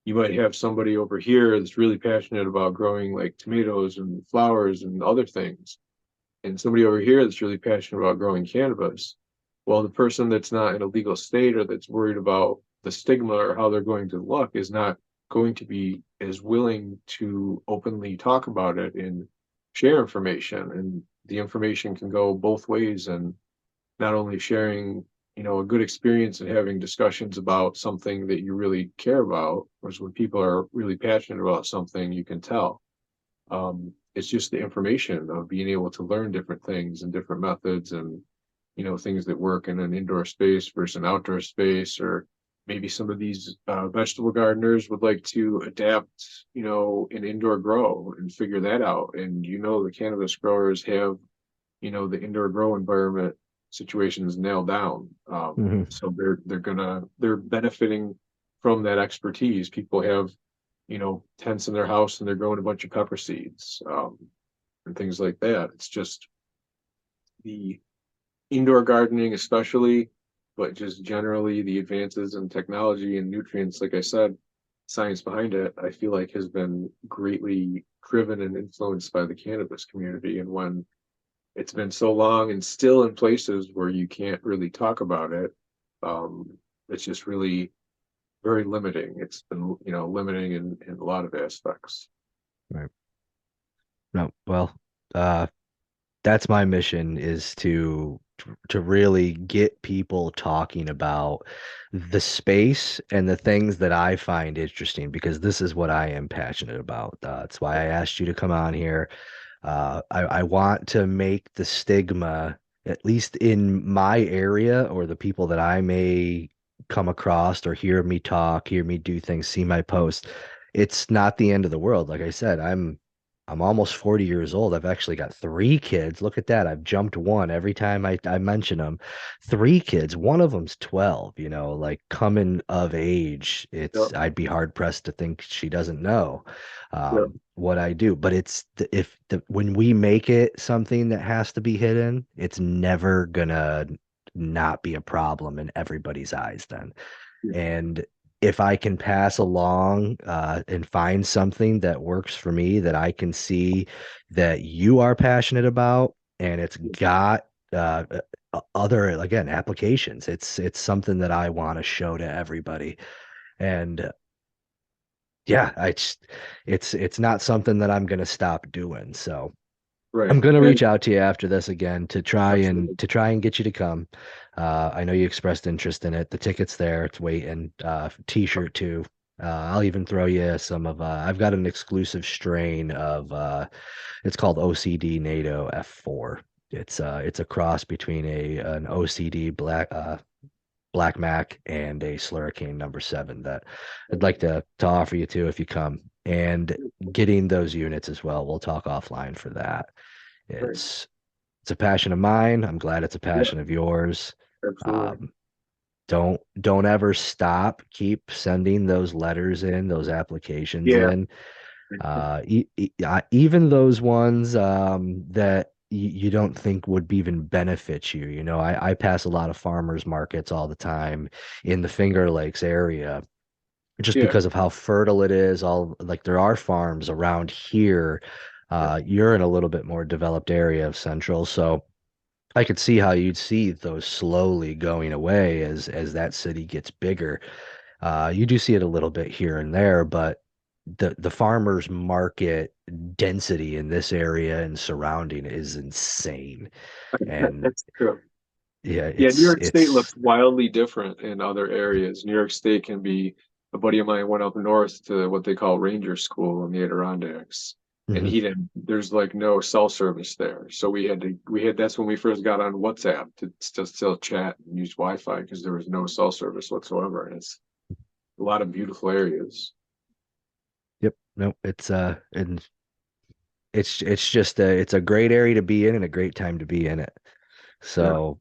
[SPEAKER 2] you might have somebody over here that's really passionate about growing like tomatoes and flowers and other things, and somebody over here that's really passionate about growing cannabis. Well, the person that's not in a legal state or that's worried about the stigma or how they're going to look is not going to be as willing to openly talk about it and share information. And the information can go both ways, and not only sharing, a good experience and having discussions about something that you really care about, whereas when people are really passionate about something, you can tell. It's just the information of being able to learn different things and different methods and, things that work in an indoor space versus an outdoor space, or maybe some of these vegetable gardeners would like to adapt, an indoor grow and figure that out. And, the cannabis growers have, the indoor grow environment situations nailed down.
[SPEAKER 1] Mhm.
[SPEAKER 2] So they're benefiting from that expertise. People have, tents in their house and they're growing a bunch of pepper seeds, and things like that. It's just the indoor gardening, especially, but just generally the advances in technology and nutrients, like I said, science behind it, I feel like has been greatly driven and influenced by the cannabis community. And when it's been so long and still in places where you can't really talk about it, it's just really very limiting. It's been, limiting in a lot of aspects.
[SPEAKER 1] Right. No, well, uh, that's my mission is to really get people talking about the space and the things that I find interesting because this is what I am passionate about. That's why I asked you to come on here. I want to make the stigma, at least in my area or the people that I may come across or hear me talk, hear me do things, see my posts. It's not the end of the world. Like I said, I'm almost 40 years old. I've actually got three kids. Look at that. I've jumped one every time I mention them. Three kids. One of them's 12, like coming of age.
[SPEAKER 2] Yeah,
[SPEAKER 1] I'd be hard pressed to think she doesn't know
[SPEAKER 2] yeah,
[SPEAKER 1] what I do. But when we make it something that has to be hidden, it's never gonna not be a problem in everybody's eyes then.
[SPEAKER 2] yeah,
[SPEAKER 1] And if I can pass along and find something that works for me that I can see that you are passionate about, and it's got other again applications, it's something that I want to show to everybody. And yeah, it's not something that I'm gonna stop doing. So
[SPEAKER 2] right.
[SPEAKER 1] I'm gonna
[SPEAKER 2] And
[SPEAKER 1] reach out to you after this again
[SPEAKER 2] absolutely.
[SPEAKER 1] to try and get you to come. I know you expressed interest in it. The ticket's there. It's waiting. T-shirt too. I'll even throw you some of. I've got an exclusive strain of. It's called OCD NATO F4. It's a cross between an OCD Black Mac and a Slurricane number 7 that I'd like to offer you to if you come. And getting those units as well. We'll talk offline for that.
[SPEAKER 2] Right.
[SPEAKER 1] It's it's a passion of mine. I'm glad it's a
[SPEAKER 2] Yeah,
[SPEAKER 1] passion of yours.
[SPEAKER 2] absolutely.
[SPEAKER 1] Um, don't ever stop. Keep sending those letters in, those applications
[SPEAKER 2] Yeah,
[SPEAKER 1] in. Even those ones that you don't think would even benefit you. I pass a lot of farmers markets all the time in the Finger Lakes area just
[SPEAKER 2] yeah,
[SPEAKER 1] because of how fertile it is. All like there are farms around here.
[SPEAKER 2] yeah,
[SPEAKER 1] You're in a little bit more developed area of Central, so I could see how you'd see those slowly going away as that city gets bigger. You do see it a little bit here and there, but the farmers market density in this area and surrounding is insane. And
[SPEAKER 2] that's true.
[SPEAKER 1] Yeah,
[SPEAKER 2] Yeah, New York State
[SPEAKER 1] it's
[SPEAKER 2] looks wildly different in other areas. New York State can be, a buddy of mine went up north to what they call Ranger School in the Adirondacks, and
[SPEAKER 1] mhm.
[SPEAKER 2] there's like no cell service there. So that's when we first got on WhatsApp to still chat and use Wi-Fi because there was no cell service whatsoever. And it's a lot of beautiful areas.
[SPEAKER 1] Yep. No, and it's just it's a great area to be in and a great time to be in it.
[SPEAKER 2] Yeah,
[SPEAKER 1] So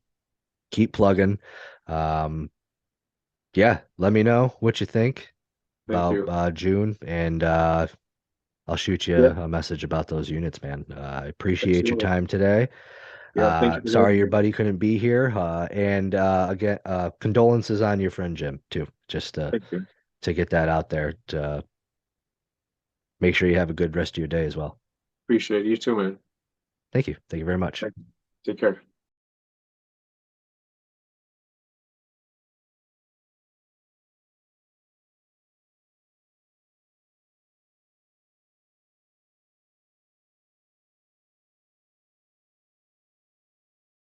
[SPEAKER 1] keep plugging. Um, yeah, let me know what you think
[SPEAKER 2] thank
[SPEAKER 1] about
[SPEAKER 2] you.
[SPEAKER 1] June, and I'll shoot you
[SPEAKER 2] Yeah,
[SPEAKER 1] a message about those units, man. I appreciate your
[SPEAKER 2] absolutely.
[SPEAKER 1] time today.
[SPEAKER 2] Yeah, thank you for
[SPEAKER 1] Sorry
[SPEAKER 2] having
[SPEAKER 1] your
[SPEAKER 2] me.
[SPEAKER 1] buddy couldn't be here. And again, condolences on your friend Jim too. Just
[SPEAKER 2] Thank you.
[SPEAKER 1] to get that out there to make sure you have a good rest of your day as well.
[SPEAKER 2] Appreciate it. You too, man.
[SPEAKER 1] Thank you. Thank you very much.
[SPEAKER 2] Thank you. Take care.